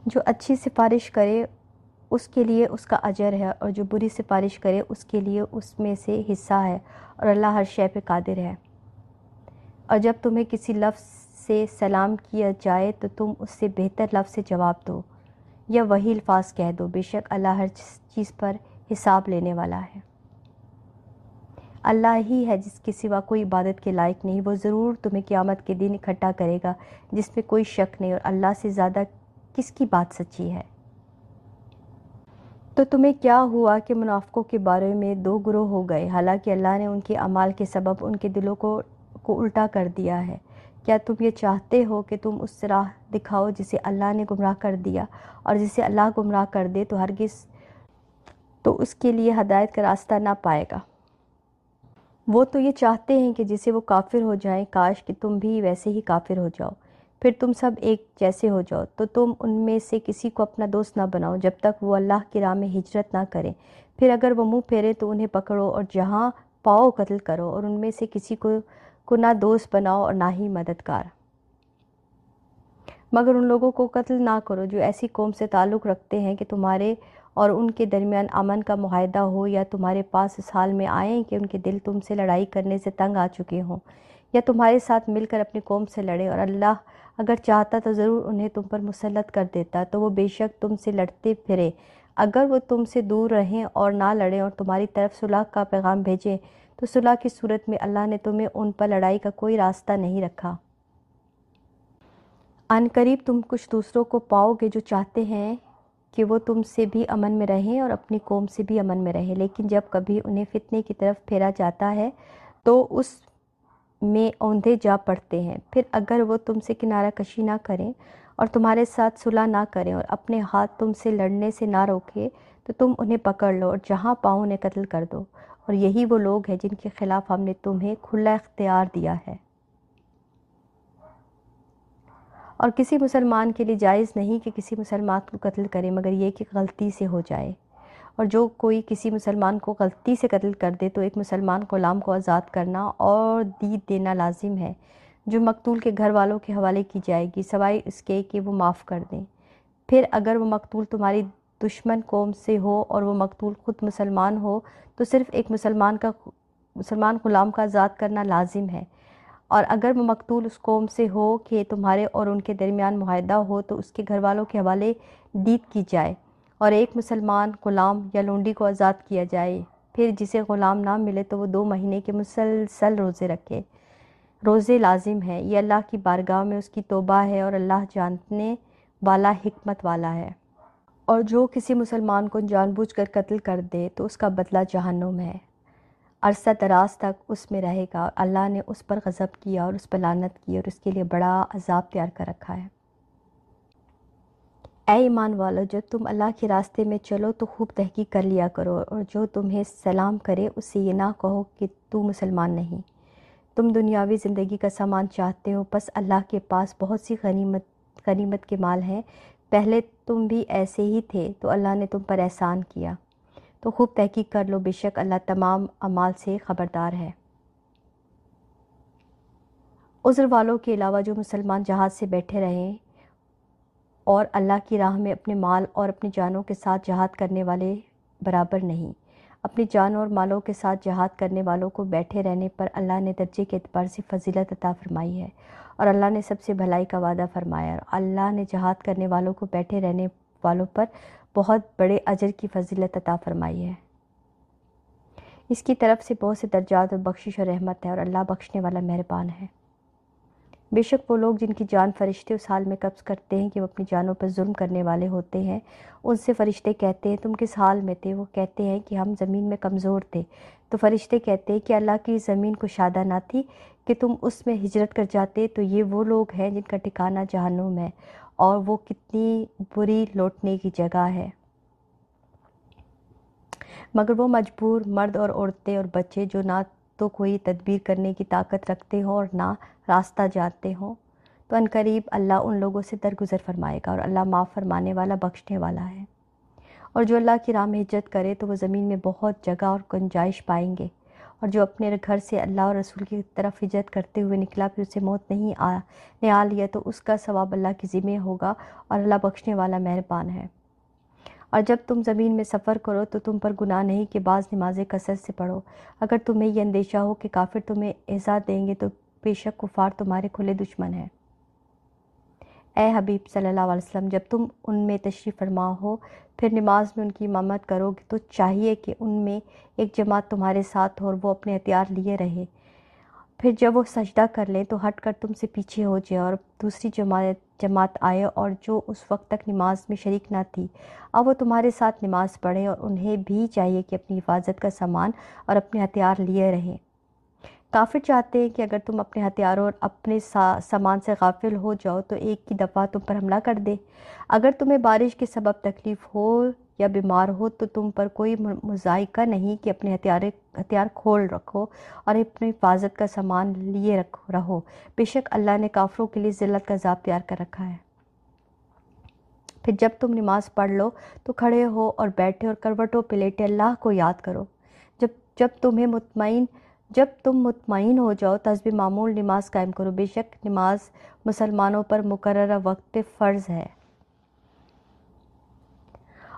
جو اچھی سفارش کرے اس کے لیے اس کا اجر ہے، اور جو بری سفارش کرے اس کے لیے اس میں سے حصہ ہے، اور اللہ ہر شے پہ قادر ہے۔ اور جب تمہیں کسی لفظ سے سلام کیا جائے تو تم اس سے بہتر لفظ سے جواب دو یا وہی الفاظ کہہ دو، بے شک اللہ ہر چیز پر حساب لینے والا ہے۔ اللہ ہی ہے جس کے سوا کوئی عبادت کے لائق نہیں، وہ ضرور تمہیں قیامت کے دن اکٹھا کرے گا جس میں کوئی شک نہیں، اور اللہ سے زیادہ کس کی بات سچی ہے۔ تو تمہیں کیا ہوا کہ منافقوں کے بارے میں دو گروہ ہو گئے، حالانکہ اللہ نے ان کے اعمال کے سبب ان کے دلوں کو الٹا کر دیا ہے؟ کیا تم یہ چاہتے ہو کہ تم اس راہ دکھاؤ جسے اللہ نے گمراہ کر دیا، اور جسے اللہ گمراہ کر دے تو ہرگز تو اس کے لیے ہدایت کا راستہ نہ پائے گا۔ وہ تو یہ چاہتے ہیں کہ جسے وہ کافر ہو جائیں، کاش کہ تم بھی ویسے ہی کافر ہو جاؤ۔ پھر تم سب ایک جیسے ہو جاؤ، تو تم ان میں سے کسی کو اپنا دوست نہ بناؤ جب تک وہ اللہ کی راہ میں ہجرت نہ کریں۔ پھر اگر وہ منہ پھیرے تو انہیں پکڑو اور جہاں پاؤ قتل کرو، اور ان میں سے کسی کو نہ دوست بناؤ اور نہ ہی مددگار، مگر ان لوگوں کو قتل نہ کرو جو ایسی قوم سے تعلق رکھتے ہیں کہ تمہارے اور ان کے درمیان امن کا معاہدہ ہو، یا تمہارے پاس اس حال میں آئیں کہ ان کے دل تم سے لڑائی کرنے سے تنگ آ چکے ہوں، یا تمہارے ساتھ مل کر اپنی قوم سے لڑے، اور اللہ اگر چاہتا تو ضرور انہیں تم پر مسلط کر دیتا، تو وہ بے شک تم سے لڑتے پھرے۔ اگر وہ تم سے دور رہیں اور نہ لڑیں اور تمہاری طرف صلح کا پیغام بھیجیں، تو صلح کی صورت میں اللہ نے تمہیں ان پر لڑائی کا کوئی راستہ نہیں رکھا۔ عن قریب تم کچھ دوسروں کو پاؤ گے جو چاہتے ہیں کہ وہ تم سے بھی امن میں رہیں اور اپنی قوم سے بھی امن میں رہیں، لیکن جب کبھی انہیں فتنے کی طرف پھیرا جاتا ہے تو اس میں اوندھے جا پڑتے ہیں۔ پھر اگر وہ تم سے کنارہ کشی نہ کریں اور تمہارے ساتھ صلح نہ کریں اور اپنے ہاتھ تم سے لڑنے سے نہ روکے، تو تم انہیں پکڑ لو اور جہاں پاؤ انہیں قتل کر دو، اور یہی وہ لوگ ہیں جن کے خلاف ہم نے تمہیں کھلا اختیار دیا ہے۔ اور کسی مسلمان کے لیے جائز نہیں کہ کسی مسلمان کو قتل کرے مگر یہ کہ غلطی سے ہو جائے، اور جو کوئی کسی مسلمان کو غلطی سے قتل کر دے تو ایک مسلمان غلام کو آزاد کرنا اور دید دینا لازم ہے، جو مقتول کے گھر والوں کے حوالے کی جائے گی، سوائے اس کے کہ وہ معاف کر دیں۔ پھر اگر وہ مقتول تمہاری دشمن قوم سے ہو اور وہ مقتول خود مسلمان ہو، تو صرف ایک مسلمان غلام کا آزاد کرنا لازم ہے، اور اگر وہ مقتول اس قوم سے ہو کہ تمہارے اور ان کے درمیان معاہدہ ہو تو اس کے گھر والوں کے حوالے دید کی جائے، اور ایک مسلمان غلام یا لونڈی کو آزاد کیا جائے۔ پھر جسے غلام نہ ملے تو وہ 2 مہینے کے مسلسل روزے رکھے۔ روزے لازم ہیں، یہ اللہ کی بارگاہ میں اس کی توبہ ہے، اور اللہ جاننے والا حکمت والا ہے۔ اور جو کسی مسلمان کو جان بوجھ کر قتل کر دے تو اس کا بدلہ جہنم ہے، عرصہ دراز تک اس میں رہے گا، اور اللہ نے اس پر غضب کیا اور اس پر لعنت کی اور اس کے لیے بڑا عذاب تیار کر رکھا ہے۔ اے ایمان والو، جب تم اللہ کے راستے میں چلو تو خوب تحقیق کر لیا کرو، اور جو تمہیں سلام کرے اس سے یہ نہ کہو کہ تو مسلمان نہیں۔ تم دنیاوی زندگی کا سامان چاہتے ہو، پس اللہ کے پاس بہت سی غنیمت کے مال ہیں، پہلے تم بھی ایسے ہی تھے تو اللہ نے تم پر احسان کیا، تو خوب تحقیق کر لو، بے شک اللہ تمام اعمال سے خبردار ہے۔ عذر والوں کے علاوہ جو مسلمان جہاد سے بیٹھے رہیں اور اللہ کی راہ میں اپنے مال اور اپنی جانوں کے ساتھ جہاد کرنے والے برابر نہیں۔ اپنی جانوں اور مالوں کے ساتھ جہاد کرنے والوں کو بیٹھے رہنے پر اللہ نے درجے کے اعتبار سے فضیلت عطا فرمائی ہے، اور اللہ نے سب سے بھلائی کا وعدہ فرمایا، اور اللہ نے جہاد کرنے والوں کو بیٹھے رہنے والوں پر بہت بڑے اجر کی فضیلت عطا فرمائی ہے۔ اس کی طرف سے بہت سے درجات اور بخشش اور رحمت ہے، اور اللہ بخشنے والا مہربان ہے۔ بے شک وہ لوگ جن کی جان فرشتے اس حال میں قبض کرتے ہیں کہ وہ اپنی جانوں پر ظلم کرنے والے ہوتے ہیں، ان سے فرشتے کہتے ہیں تم کس حال میں تھے؟ وہ کہتے ہیں کہ ہم زمین میں کمزور تھے، تو فرشتے کہتے ہیں کہ اللہ کی زمین کشادہ نہ تھی کہ تم اس میں ہجرت کر جاتے؟ تو یہ وہ لوگ ہیں جن کا ٹھکانہ جہنم ہے، اور وہ کتنی بری لوٹنے کی جگہ ہے۔ مگر وہ مجبور مرد اور عورتیں اور بچے جو نہ تو کوئی تدبیر کرنے کی طاقت رکھتے ہوں اور نہ راستہ جانتے ہوں، تو عنقریب اللہ ان لوگوں سے درگزر فرمائے گا، اور اللہ معاف فرمانے والا بخشنے والا ہے۔ اور جو اللہ کی راہ میں ہجرت کرے تو وہ زمین میں بہت جگہ اور گنجائش پائیں گے، اور جو اپنے گھر سے اللہ اور رسول کی طرف ہجرت کرتے ہوئے نکلا پھر اسے موت نے آ لیا تو اس کا ثواب اللہ کے ذمہ ہوگا، اور اللہ بخشنے والا مہربان ہے۔ اور جب تم زمین میں سفر کرو تو تم پر گناہ نہیں کہ بعض نمازیں کثرت سے پڑھو، اگر تمہیں یہ اندیشہ ہو کہ کافر تمہیں ایذا دیں گے تو بے شک کفار تمہارے کھلے دشمن ہیں۔ اے حبیب صلی اللہ علیہ وسلم، جب تم ان میں تشریف فرما ہو پھر نماز میں ان کی امامت کرو گے تو چاہیے کہ ان میں ایک جماعت تمہارے ساتھ ہو اور وہ اپنے ہتھیار لیے رہے، پھر جب وہ سجدہ کر لیں تو ہٹ کر تم سے پیچھے ہو جائے، اور دوسری جماعت آئے اور جو اس وقت تک نماز میں شریک نہ تھی اب وہ تمہارے ساتھ نماز پڑھیں، اور انہیں بھی چاہیے کہ اپنی حفاظت کا سامان اور اپنے ہتھیار لیے رہیں۔ کافر چاہتے ہیں کہ اگر تم اپنے ہتھیاروں اور اپنے سامان سے غافل ہو جاؤ تو ایک کی دفعہ تم پر حملہ کر دے۔ اگر تمہیں بارش کے سبب تکلیف ہو یا بیمار ہو تو تم پر کوئی مذائقہ نہیں کہ اپنے ہتھیار کھول رکھو اور اپنی حفاظت کا سامان لیے رہو۔ بے شک اللہ نے کافروں کے لیے ذلت کا عذاب تیار کر رکھا ہے۔ پھر جب تم نماز پڑھ لو تو کھڑے ہو اور بیٹھے اور کروٹوں پہ لیٹے اللہ کو یاد کرو۔ جب تم مطمئن ہو جاؤ تو حسب معمول نماز قائم کرو۔ بے شک نماز مسلمانوں پر مقررہ وقت پہ فرض ہے۔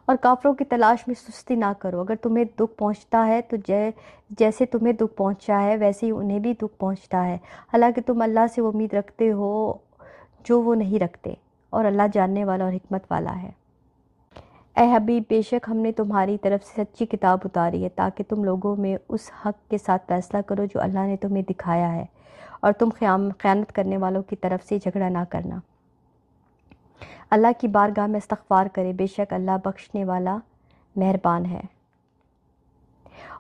اور کافروں کی تلاش میں سستی نہ کرو۔ اگر تمہیں دکھ پہنچتا ہے تو جیسے تمہیں دکھ پہنچا ہے ویسے ہی انہیں بھی دکھ پہنچتا ہے، حالانکہ تم اللہ سے وہ امید رکھتے ہو جو وہ نہیں رکھتے، اور اللہ جاننے والا اور حکمت والا ہے۔ اے حبیب، بے شک ہم نے تمہاری طرف سے سچی کتاب اتاری ہے تاکہ تم لوگوں میں اس حق کے ساتھ فیصلہ کرو جو اللہ نے تمہیں دکھایا ہے، اور تم خیانت کرنے والوں کی طرف سے جھگڑا نہ کرنا۔ اللہ کی بارگاہ میں استغفار کرے، بے شک اللہ بخشنے والا مہربان ہے۔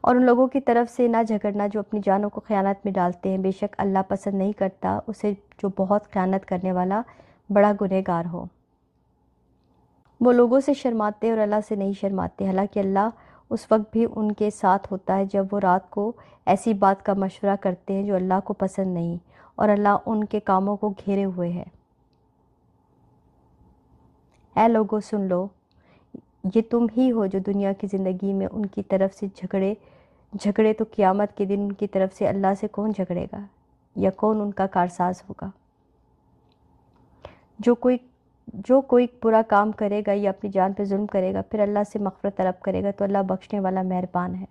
اور ان لوگوں کی طرف سے نہ جھگڑنا جو اپنی جانوں کو خیانت میں ڈالتے ہیں، بے شک اللہ پسند نہیں کرتا اسے جو بہت خیانت کرنے والا بڑا گنہگار ہو۔ وہ لوگوں سے شرماتے اور اللہ سے نہیں شرماتے، حالانکہ اللہ اس وقت بھی ان کے ساتھ ہوتا ہے جب وہ رات کو ایسی بات کا مشورہ کرتے ہیں جو اللہ کو پسند نہیں، اور اللہ ان کے کاموں کو گھیرے ہوئے ہے۔ اے لوگو سن لو، یہ تم ہی ہو جو دنیا کی زندگی میں ان کی طرف سے جھگڑے تو قیامت کے دن ان کی طرف سے اللہ سے کون جھگڑے گا یا کون ان کا کارساز ہوگا؟ جو کوئی برا کام کرے گا یا اپنی جان پہ ظلم کرے گا پھر اللہ سے مغفرت طلب کرے گا تو اللہ بخشنے والا مہربان ہے۔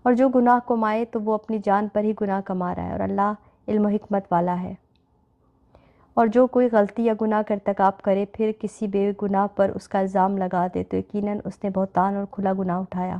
اور جو گناہ کمائے تو وہ اپنی جان پر ہی گناہ کما رہا ہے، اور اللہ علم و حکمت والا ہے۔ اور جو کوئی غلطی یا گناہ کا ارتکاب کرے پھر کسی بے گناہ پر اس کا الزام لگا دے تو یقیناً اس نے بہتان اور کھلا گناہ اٹھایا۔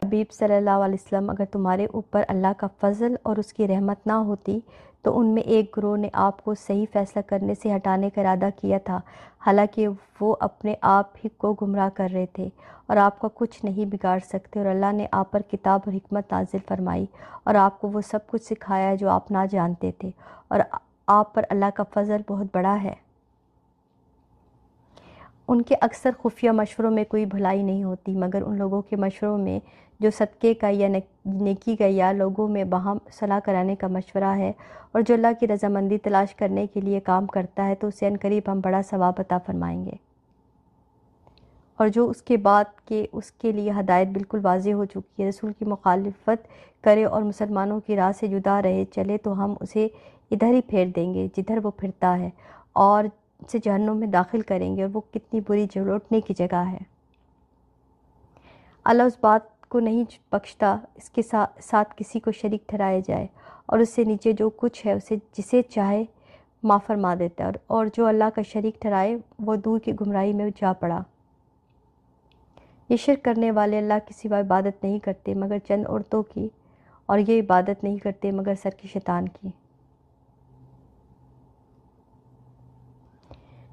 حبیب صلی اللہ علیہ وسلم، اگر تمہارے اوپر اللہ کا فضل اور اس کی رحمت نہ ہوتی تو ان میں ایک گروہ نے آپ کو صحیح فیصلہ کرنے سے ہٹانے کا ارادہ کیا تھا، حالانکہ وہ اپنے آپ ہی کو گمراہ کر رہے تھے اور آپ کا کچھ نہیں بگاڑ سکتے، اور اللہ نے آپ پر کتاب اور حکمت نازل فرمائی اور آپ کو وہ سب کچھ سکھایا جو آپ نہ جانتے تھے، اور آپ پر اللہ کا فضل بہت بڑا ہے۔ ان کے اکثر خفیہ مشوروں میں کوئی بھلائی نہیں ہوتی مگر ان لوگوں کے مشوروں میں جو صدقے کا یا نیکی کا یا لوگوں میں باہم صلاح کرانے کا مشورہ ہے، اور جو اللہ کی رضامندی تلاش کرنے کے لیے کام کرتا ہے تو اسے عنقریب ہم بڑا ثواب عطا فرمائیں گے۔ اور جو اس کے بعد کہ اس کے لیے ہدایت بالکل واضح ہو چکی ہے رسول کی مخالفت کرے اور مسلمانوں کی راہ سے جدا رہے چلے تو ہم اسے ادھر ہی پھیر دیں گے جدھر وہ پھرتا ہے، اور اسے جہنم میں داخل کریں گے، اور وہ کتنی بری لوٹنے کی جگہ ہے۔ اللہ اس بات کو نہیں بخشتا اس کے ساتھ کسی کو شریک ٹھہرایا جائے، اور اس سے نیچے جو کچھ ہے اسے جسے چاہے معاف فرما دیتا ہے، اور جو اللہ کا شریک ٹھہرائے وہ دور کی گمراہی میں جا پڑا۔ یہ شرک کرنے والے اللہ کی سوا عبادت نہیں کرتے مگر چند عورتوں کی، اور یہ عبادت نہیں کرتے مگر سر کی شیطان کی،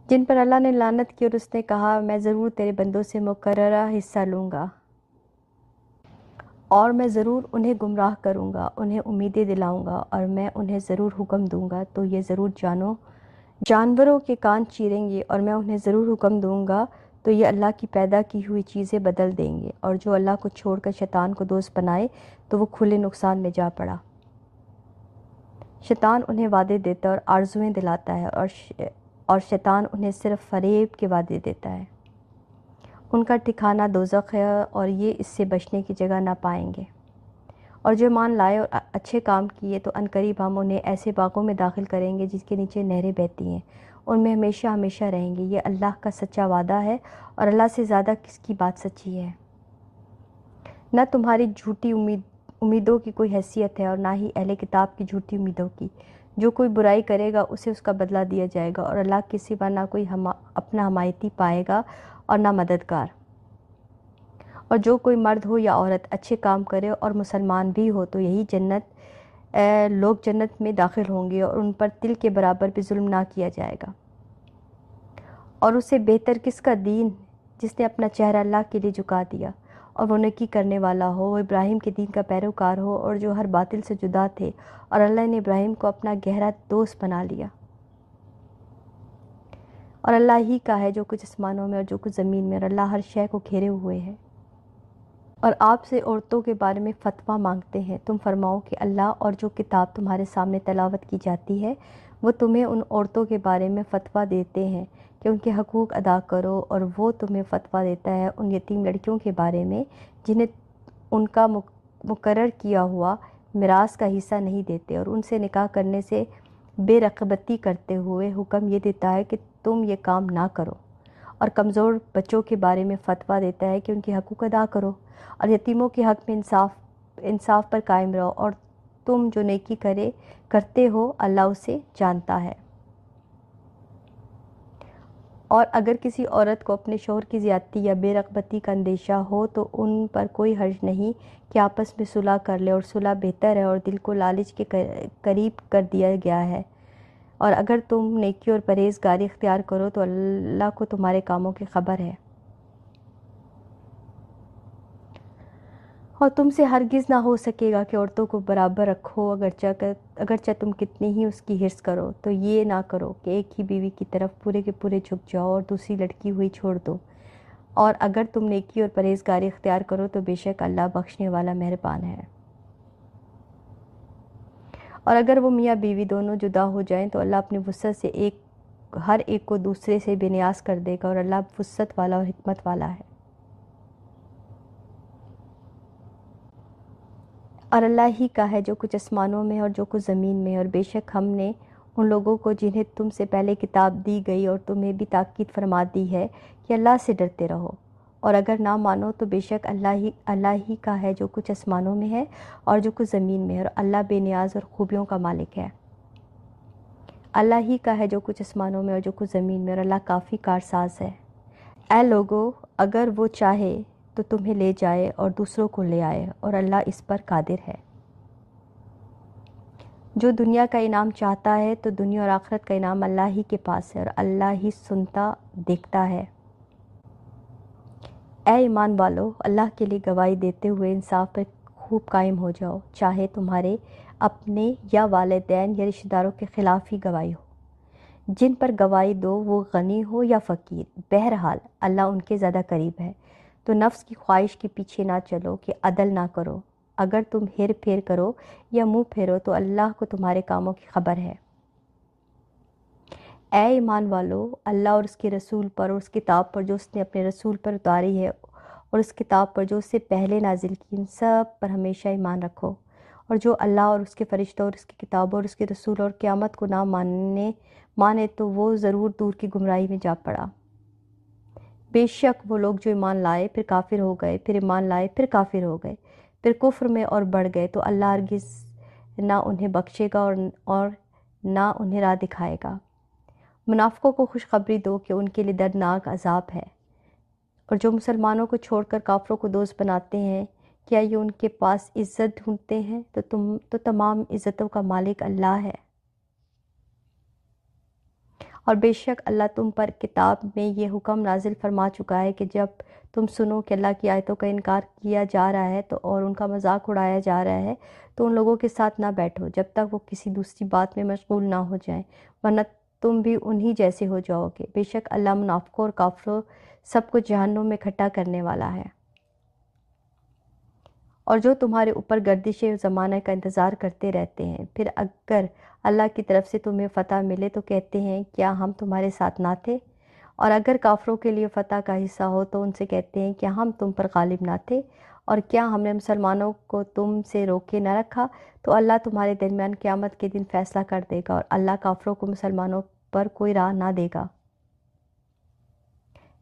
جن پر اللہ نے لعنت کی، اور اس نے کہا میں ضرور تیرے بندوں سے مقررہ حصہ لوں گا اور میں ضرور انہیں گمراہ کروں گا، انہیں امیدیں دلاؤں گا اور میں انہیں ضرور حکم دوں گا تو یہ ضرور جانوروں کے کان چیریں گے، اور میں انہیں ضرور حکم دوں گا تو یہ اللہ کی پیدا کی ہوئی چیزیں بدل دیں گے، اور جو اللہ کو چھوڑ کر شیطان کو دوست بنائے تو وہ کھلے نقصان میں جا پڑا۔ شیطان انہیں وعدے دیتا ہے اور آرزویں دلاتا ہے، اور شیطان انہیں صرف فریب کے وعدے دیتا ہے۔ ان کا ٹھکانہ دوزخ ہے اور یہ اس سے بچنے کی جگہ نہ پائیں گے۔ اور جو ایمان لائے اور اچھے کام کیے تو عنقریب ہم انہیں ایسے باغوں میں داخل کریں گے جس کے نیچے نہریں بہتی ہیں، ان میں ہمیشہ ہمیشہ رہیں گے۔ یہ اللہ کا سچا وعدہ ہے، اور اللہ سے زیادہ کس کی بات سچی ہے؟ نہ تمہاری جھوٹی امیدوں کی کوئی حیثیت ہے اور نہ ہی اہل کتاب کی جھوٹی امیدوں کی۔ جو کوئی برائی کرے گا اسے اس کا بدلہ دیا جائے گا، اور اللہ کے سوا نہ کوئی اپنا حمایتی پائے گا اور نہ مددگار۔ اور جو کوئی مرد ہو یا عورت اچھے کام کرے اور مسلمان بھی ہو تو یہی لوگ جنت میں داخل ہوں گے، اور ان پر تل کے برابر بھی ظلم نہ کیا جائے گا۔ اور اسے بہتر کس کا دین جس نے اپنا چہرہ اللہ کے لیے جھکا دیا اور وہ نیکی کرنے والا ہو، وہ ابراہیم کے دین کا پیروکار ہو اور جو ہر باطل سے جدا تھے، اور اللہ نے ابراہیم کو اپنا گہرا دوست بنا لیا۔ اور اللہ ہی کا ہے جو کچھ آسمانوں میں اور جو کچھ زمین میں، اور اللہ ہر شے کو گھیرے ہوئے ہے۔ اور آپ سے عورتوں کے بارے میں فتویٰ مانگتے ہیں، تم فرماؤ کہ اللہ اور جو کتاب تمہارے سامنے تلاوت کی جاتی ہے وہ تمہیں ان عورتوں کے بارے میں فتویٰ دیتے ہیں کہ ان کے حقوق ادا کرو، اور وہ تمہیں فتویٰ دیتا ہے ان یتیم لڑکیوں کے بارے میں جنہیں ان کا مقرر کیا ہوا میراث کا حصہ نہیں دیتے، اور ان سے نکاح کرنے سے بے رغبتی کرتے ہوئے حکم یہ دیتا ہے کہ تم یہ کام نہ کرو، اور کمزور بچوں کے بارے میں فتویٰ دیتا ہے کہ ان کے حقوق ادا کرو، اور یتیموں کے حق میں انصاف پر قائم رہو، اور تم جو نیکی کرتے ہو اللہ اسے جانتا ہے۔ اور اگر کسی عورت کو اپنے شوہر کی زیادتی یا بے رغبتی کا اندیشہ ہو تو ان پر کوئی حرج نہیں کہ آپس میں صلح کر لے، اور صلح بہتر ہے اور دل کو لالچ کے قریب کر دیا گیا ہے۔ اور اگر تم نیکی اور پرہیزگاری اختیار کرو تو اللہ کو تمہارے کاموں کی خبر ہے، اور تم سے ہرگز نہ ہو سکے گا کہ عورتوں کو برابر رکھو، اگرچہ تم کتنی ہی اس کی حرص کرو تو یہ نہ کرو کہ ایک ہی بیوی کی طرف پورے کے پورے جھک جاؤ اور دوسری لڑکی ہوئی چھوڑ دو، اور اگر تم نیکی اور پرہیزگاری اختیار کرو تو بے شک اللہ بخشنے والا مہربان ہے۔ اور اگر وہ میاں بیوی دونوں جدا ہو جائیں تو اللہ اپنی وسعت سے ہر ایک کو دوسرے سے بے نیاز کر دے گا، اور اللہ وسعت والا اور حکمت والا ہے۔ اور اللہ ہی کا ہے جو کچھ آسمانوں میں اور جو کچھ زمین میں، اور بے شک ہم نے ان لوگوں کو جنہیں تم سے پہلے کتاب دی گئی اور تمہیں بھی تاکید فرما دی ہے کہ اللہ سے ڈرتے رہو، اور اگر نہ مانو تو بے شک اللہ ہی کا ہے جو کچھ آسمانوں میں ہے اور جو کچھ زمین میں ہے، اور اللہ بے نیاز اور خوبیوں کا مالک ہے۔ اللہ ہی کا ہے جو کچھ آسمانوں میں اور جو کچھ زمین میں، اور اللہ کافی کارساز ہے۔ اے لوگو، اگر وہ چاہے تو تمہیں لے جائے اور دوسروں کو لے آئے، اور اللہ اس پر قادر ہے۔ جو دنیا کا انعام چاہتا ہے تو دنیا اور آخرت کا انعام اللہ ہی کے پاس ہے، اور اللہ ہی سنتا دیکھتا ہے۔ اے ایمان والو، اللہ کے لیے گواہی دیتے ہوئے انصاف پر خوب قائم ہو جاؤ، چاہے تمہارے اپنے یا والدین یا رشتہ داروں کے خلاف ہی گواہی ہو۔ جن پر گواہی دو وہ غنی ہو یا فقیر، بہرحال اللہ ان کے زیادہ قریب ہے۔ تو نفس کی خواہش کے پیچھے نہ چلو کہ عدل نہ کرو، اگر تم ہیر پھیر کرو یا منہ پھیرو تو اللہ کو تمہارے کاموں کی خبر ہے۔ اے ایمان والو، اللہ اور اس کے رسول پر اور اس کتاب پر جو اس نے اپنے رسول پر اتاری ہے اور اس کتاب پر جو اس سے پہلے نازل کی، ان سب پر ہمیشہ ایمان رکھو، اور جو اللہ اور اس کے فرشتوں اور اس کی کتابوں اور اس کے رسول اور قیامت کو نہ مانے تو وہ ضرور دور کی گمراہی میں جا پڑا۔ بے شک وہ لوگ جو ایمان لائے پھر کافر ہو گئے، پھر ایمان لائے پھر کافر ہو گئے، پھر کفر میں اور بڑھ گئے تو اللہ ہرگز نہ انہیں بخشے گا اور نہ انہیں راہ دکھائے گا۔ منافقوں کو خوشخبری دو کہ ان کے لیے دردناک عذاب ہے، اور جو مسلمانوں کو چھوڑ کر کافروں کو دوست بناتے ہیں کیا یہ ان کے پاس عزت ڈھونڈتے ہیں؟ تو تمام عزتوں کا مالک اللہ ہے۔ اور بے شک اللہ تم پر کتاب میں یہ حکم نازل فرما چکا ہے کہ جب تم سنو کہ اللہ کی آیتوں کا انکار کیا جا رہا ہے اور ان کا مذاق اڑایا جا رہا ہے تو ان لوگوں کے ساتھ نہ بیٹھو جب تک وہ کسی دوسری بات میں مشغول نہ ہو جائیں، ورنہ تم بھی انہی جیسے ہو جاؤ گے۔ بے شک اللہ منافقوں اور کافروں سب کو جہنم میں اکٹھا کرنے والا ہے۔ اور جو تمہارے اوپر گردش زمانہ کا انتظار کرتے رہتے ہیں، پھر اگر اللہ کی طرف سے تمہیں فتح ملے تو کہتے ہیں کیا ہم تمہارے ساتھ نہ تھے؟ اور اگر کافروں کے لیے فتح کا حصہ ہو تو ان سے کہتے ہیں کیا ہم تم پر غالب نہ تھے؟ اور کیا ہم نے مسلمانوں کو تم سے روکے نہ رکھا؟ تو اللہ تمہارے درمیان قیامت کے دن فیصلہ کر دے گا، اور اللہ کافروں کو مسلمانوں پر کوئی راہ نہ دے گا۔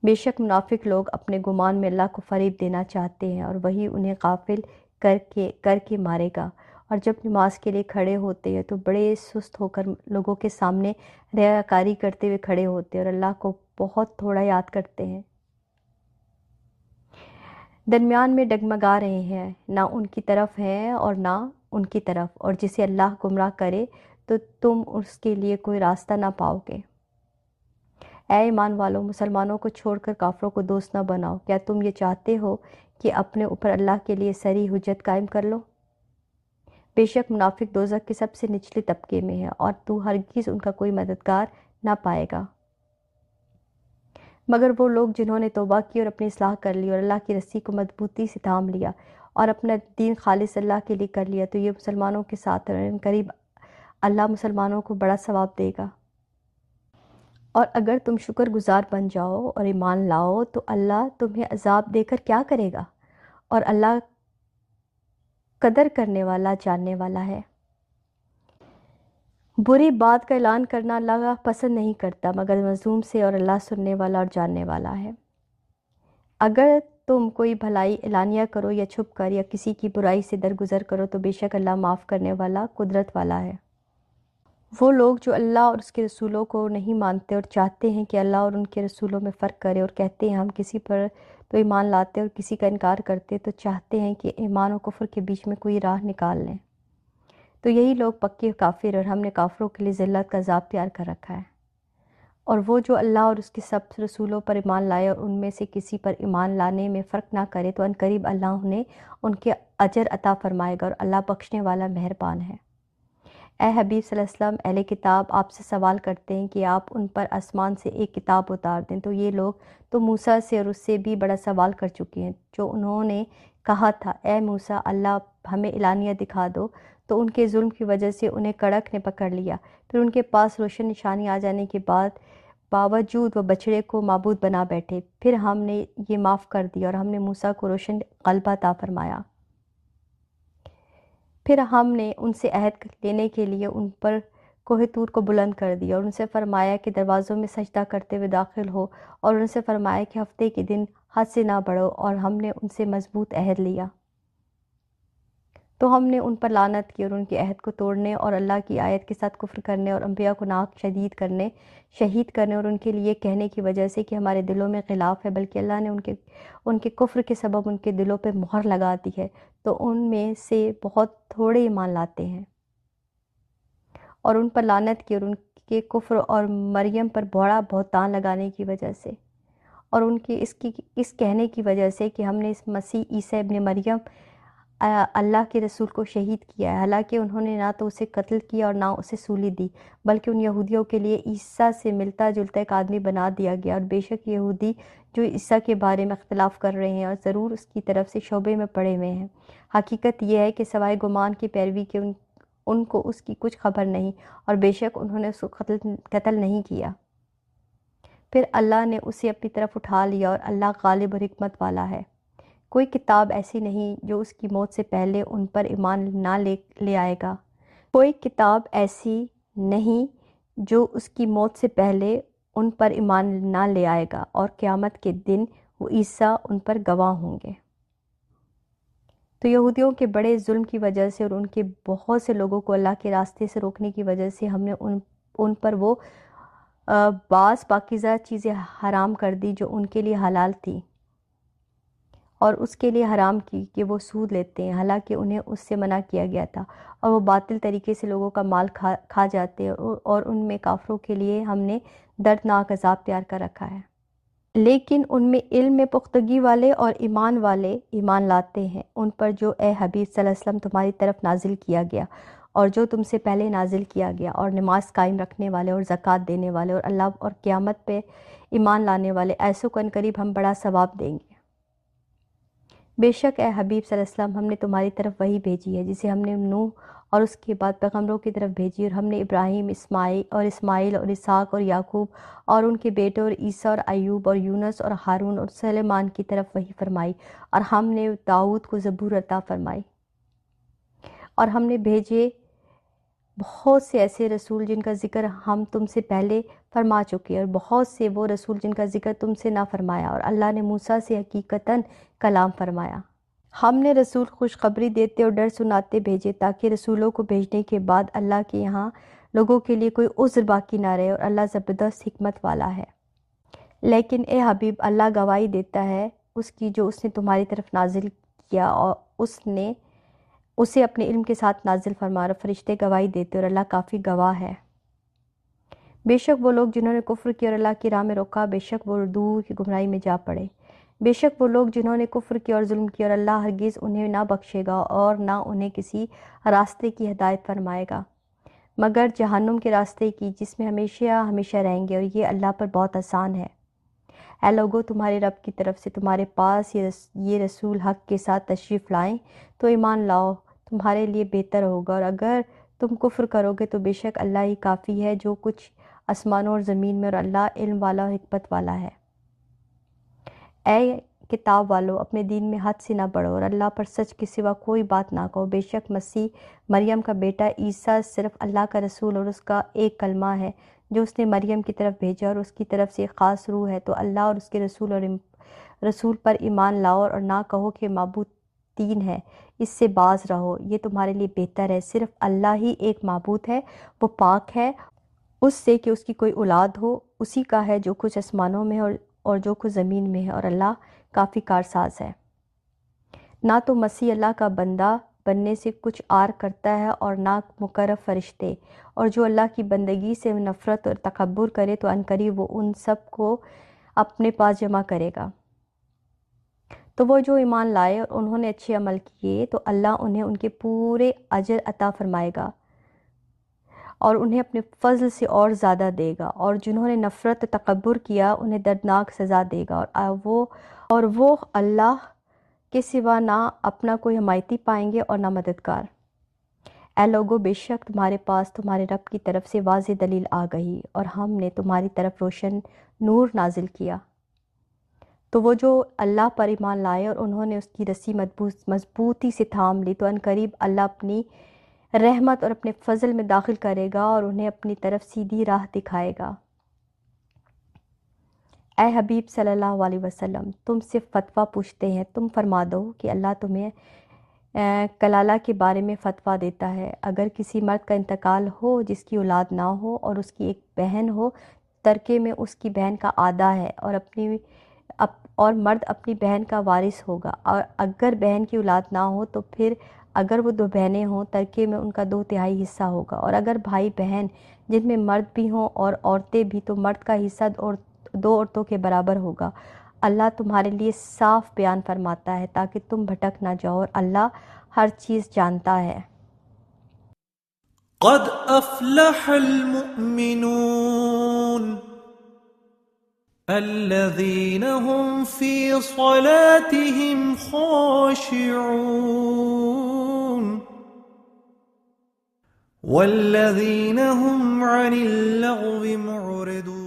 بے شک منافق لوگ اپنے گمان میں اللہ کو فریب دینا چاہتے ہیں، اور وہی انہیں غافل کر کے مارے گا۔ اور جب نماز کے لیے کھڑے ہوتے ہیں تو بڑے سست ہو کر لوگوں کے سامنے ریاکاری کرتے ہوئے کھڑے ہوتے ہیں، اور اللہ کو بہت تھوڑا یاد کرتے ہیں۔ درمیان میں ڈگمگا رہے ہیں، نہ ان کی طرف ہیں اور نہ ان کی طرف، اور جسے اللہ گمراہ کرے تو تم اس کے لیے کوئی راستہ نہ پاؤ گے۔ اے ایمان والو، مسلمانوں کو چھوڑ کر کافروں کو دوست نہ بناؤ۔ کیا تم یہ چاہتے ہو کہ اپنے اوپر اللہ کے لیے صریح حجت قائم کر لو؟ بے شک منافق دوزخ کے سب سے نچلے طبقے میں ہے اور تو ہرگز ان کا کوئی مددگار نہ پائے گا، مگر وہ لوگ جنہوں نے توبہ کی اور اپنی اصلاح کر لی اور اللہ کی رسی کو مضبوطی سے تھام لیا اور اپنا دین خالص اللہ کے لیے کر لیا، تو یہ مسلمانوں کے ساتھ ان قریب اللہ مسلمانوں کو بڑا ثواب دے گا۔ اور اگر تم شکر گزار بن جاؤ اور ایمان لاؤ تو اللہ تمہیں عذاب دے کر کیا کرے گا، اور اللہ قدر کرنے والا جاننے والا ہے۔ بری بات کا اعلان کرنا اللہ پسند نہیں کرتا مگر مظلوم سے، اور اللہ سننے والا اور جاننے والا ہے۔ اگر تم کوئی بھلائی اعلانیہ کرو یا چھپ کر یا کسی کی برائی سے درگزر کرو تو بے شک اللہ معاف کرنے والا قدرت والا ہے۔ وہ لوگ جو اللہ اور اس کے رسولوں کو نہیں مانتے اور چاہتے ہیں کہ اللہ اور ان کے رسولوں میں فرق کرے اور کہتے ہیں ہم کسی پر تو ایمان لاتے اور کسی کا انکار کرتے، تو چاہتے ہیں کہ ایمان و کفر کے بیچ میں کوئی راہ نکال لیں، تو یہی لوگ پکے کافر، اور ہم نے کافروں کے لیے ذلت کا عذاب تیار کر رکھا ہے۔ اور وہ جو اللہ اور اس کے سب رسولوں پر ایمان لائے اور ان میں سے کسی پر ایمان لانے میں فرق نہ کرے، تو عنقریب اللہ انہیں ان کے اجر عطا فرمائے گا، اور اللہ بخشنے والا مہربان ہے۔ اے حبیب صلی اللہ علیہ وسلم، اہل کتاب آپ سے سوال کرتے ہیں کہ آپ ان پر آسمان سے ایک کتاب اتار دیں، تو یہ لوگ تو موسیٰ سے اور اس سے بھی بڑا سوال کر چکے ہیں، جو انہوں نے کہا تھا اے موسیٰ اللہ ہمیں اعلانیہ دکھا دو، تو ان کے ظلم کی وجہ سے انہیں کڑک نے پکڑ لیا، پھر ان کے پاس روشن نشانی آ جانے کے باوجود وہ بچڑے کو معبود بنا بیٹھے، پھر ہم نے یہ معاف کر دیا اور ہم نے موسیٰ کو روشن غلبہ عطا فرمایا۔ پھر ہم نے ان سے عہد لینے کے لیے ان پر کوہ طور کو بلند کر دیا اور ان سے فرمایا کہ دروازوں میں سجدہ کرتے ہوئے داخل ہو، اور ان سے فرمایا کہ ہفتے کے دن حد سے نہ بڑھو، اور ہم نے ان سے مضبوط عہد لیا۔ تو ہم نے ان پر لعنت کی اور ان کے عہد کو توڑنے اور اللہ کی آیت کے ساتھ کفر کرنے اور انبیاء کو ناک شہید کرنے اور ان کے لیے کہنے کی وجہ سے کہ ہمارے دلوں میں خلاف ہے، بلکہ اللہ نے ان کے کفر کے سبب ان کے دلوں پہ مہر لگا دی ہے، تو ان میں سے بہت تھوڑے ایمان لاتے ہیں۔ اور ان پر لعنت کی اور ان کے کفر اور مریم پر بڑا بہتان لگانے کی وجہ سے، اور ان کے اس کہنے کی وجہ سے کہ ہم نے اس مسیح عیسیٰ ابن مریم اللہ کے رسول کو شہید کیا ہے، حالانکہ انہوں نے نہ تو اسے قتل کیا اور نہ اسے سولی دی، بلکہ ان یہودیوں کے لیے عیسیٰ سے ملتا جلتا ایک آدمی بنا دیا گیا۔ اور بے شک یہودی جو عیسیٰ کے بارے میں اختلاف کر رہے ہیں اور ضرور اس کی طرف سے شعبے میں پڑے ہوئے ہیں، حقیقت یہ ہے کہ سوائے گمان کی پیروی کے ان کو اس کی کچھ خبر نہیں، اور بے شک انہوں نے اس کو قتل نہیں کیا۔ پھر اللہ نے اسے اپنی طرف اٹھا لیا، اور اللہ غالب اور حکمت والا ہے۔ کوئی کتاب ایسی نہیں جو اس کی موت سے پہلے ان پر ایمان نہ لے آئے گا، کوئی کتاب ایسی نہیں جو اس کی موت سے پہلے ان پر ایمان نہ لے آئے گا، اور قیامت کے دن وہ عیسیٰ ان پر گواہ ہوں گے۔ تو یہودیوں کے بڑے ظلم کی وجہ سے اور ان کے بہت سے لوگوں کو اللہ کے راستے سے روکنے کی وجہ سے ہم نے ان پر وہ بعض پاکیزہ چیزیں حرام کر دی جو ان کے لیے حلال تھی، اور اس کے لیے حرام کی کہ وہ سود لیتے ہیں، حالانکہ انہیں اس سے منع کیا گیا تھا، اور وہ باطل طریقے سے لوگوں کا مال کھا جاتے ہیں، اور ان میں کافروں کے لیے ہم نے دردناک عذاب تیار کر رکھا ہے۔ لیکن ان میں علم میں پختگی والے اور ایمان والے ایمان لاتے ہیں ان پر جو اے حبیب صلی اللہ علیہ وسلم تمہاری طرف نازل کیا گیا اور جو تم سے پہلے نازل کیا گیا، اور نماز قائم رکھنے والے اور زکوٰۃ دینے والے اور اللہ اور قیامت پہ ایمان لانے والے، ایسوں کو عنقریب ہم بڑا ثواب دیں گے۔ بے شک اے حبیب صلی اللہ علیہ وسلم ہم نے تمہاری طرف وحی بھیجی ہے جسے ہم نے نوح اور اس کے بعد پیغمبروں کی طرف بھیجی، اور ہم نے ابراہیم اسماعیل اور اسحاق اور یعقوب اور ان کے بیٹے اور عیسیٰ اور ایوب اور یونس اور ہارون اور سلیمان کی طرف وحی فرمائی، اور ہم نے داؤد کو زبور عطا فرمائی، اور ہم نے بھیجے بہت سے ایسے رسول جن کا ذکر ہم تم سے پہلے فرما چکے، اور بہت سے وہ رسول جن کا ذکر تم سے نہ فرمایا، اور اللہ نے موسیٰ سے حقیقتاً کلام فرمایا۔ ہم نے رسول خوشخبری دیتے اور ڈر سناتے بھیجے تاکہ رسولوں کو بھیجنے کے بعد اللہ کے یہاں لوگوں کے لیے کوئی عذر باقی نہ رہے، اور اللہ زبردست حکمت والا ہے۔ لیکن اے حبیب اللہ گواہی دیتا ہے اس کی جو اس نے تمہاری طرف نازل کیا، اور اس نے اسے اپنے علم کے ساتھ نازل فرما، اور فرشتے گواہی دیتے اور اللہ کافی گواہ ہے۔ بے شک وہ لوگ جنہوں نے کفر کیا اور اللہ کی راہ میں روکا، بے شک وہ دور کی گمراہی میں جا پڑے۔ بے شک وہ لوگ جنہوں نے کفر کیا اور ظلم کیا اور اللہ ہرگز انہیں نہ بخشے گا اور نہ انہیں کسی راستے کی ہدایت فرمائے گا مگر جہنم کے راستے کی، جس میں ہمیشہ ہمیشہ رہیں گے، اور یہ اللہ پر بہت آسان ہے۔ اے لوگو، تمہارے رب کی طرف سے تمہارے پاس یہ رسول حق کے ساتھ تشریف لائیں تو ایمان لاؤ، تمہارے لیے بہتر ہوگا، اور اگر تم کفر کرو گے تو بے شک اللہ ہی کافی ہے جو کچھ آسمانوں اور زمین میں، اور اللہ علم والا اور حکمت والا ہے۔ اے کتاب والو، اپنے دین میں حد سے نہ بڑھو اور اللہ پر سچ کے سوا کوئی بات نہ کہو۔ بے شک مسیح مریم کا بیٹا عیسیٰ صرف اللہ کا رسول اور اس کا ایک کلمہ ہے جو اس نے مریم کی طرف بھیجا، اور اس کی طرف سے ایک خاص روح ہے۔ تو اللہ اور اس کے رسول پر ایمان لاؤ اور نہ کہو کہ معبود تین ہے، اس سے باز رہو، یہ تمہارے لیے بہتر ہے۔ صرف اللہ ہی ایک معبود ہے، وہ پاک ہے اس سے کہ اس کی کوئی اولاد ہو، اسی کا ہے جو کچھ آسمانوں میں اور جو کچھ زمین میں ہے، اور اللہ کافی کارساز ہے۔ نہ تو مسیح اللہ کا بندہ بننے سے کچھ آر کرتا ہے اور نہ مقرب فرشتے، اور جو اللہ کی بندگی سے نفرت اور تکبر کرے تو عنقریب وہ ان سب کو اپنے پاس جمع کرے گا۔ تو وہ جو ایمان لائے اور انہوں نے اچھے عمل کیے تو اللہ انہیں ان کے پورے اجر عطا فرمائے گا اور انہیں اپنے فضل سے اور زیادہ دے گا، اور جنہوں نے نفرت و تکبر کیا انہیں دردناک سزا دے گا، اور وہ اللہ کے سوا نہ اپنا کوئی حمایتی پائیں گے اور نہ مددگار۔ اے لوگو، بے شک تمہارے پاس تمہارے رب کی طرف سے واضح دلیل آ گئی اور ہم نے تمہاری طرف روشن نور نازل کیا۔ تو وہ جو اللہ پر ایمان لائے اور انہوں نے اس کی رسی مضبوطی سے تھام لی تو عنقریب اللہ اپنی رحمت اور اپنے فضل میں داخل کرے گا اور انہیں اپنی طرف سیدھی راہ دکھائے گا۔ اے حبیب صلی اللہ علیہ وسلم، تم سے فتویٰ پوچھتے ہیں، تم فرما دو کہ اللہ تمہیں کلالہ کے بارے میں فتویٰ دیتا ہے۔ اگر کسی مرد کا انتقال ہو جس کی اولاد نہ ہو اور اس کی ایک بہن ہو، ترکے میں اس کی بہن کا آدھا ہے اور مرد اپنی بہن کا وارث ہوگا، اور اگر بہن کی اولاد نہ ہو تو پھر اگر وہ دو بہنیں ہوں ترکے میں ان کا 2/3 حصہ ہوگا، اور اگر بھائی بہن جن میں مرد بھی ہوں اور عورتیں بھی تو مرد کا حصہ 2 عورتوں کے برابر ہوگا۔ اللہ تمہارے لیے صاف بیان فرماتا ہے تاکہ تم بھٹک نہ جاؤ، اور اللہ ہر چیز جانتا ہے۔ قد افلح المؤمنون الذين هم في صلاتهم خاشعون والذين هم عن اللغو معرضون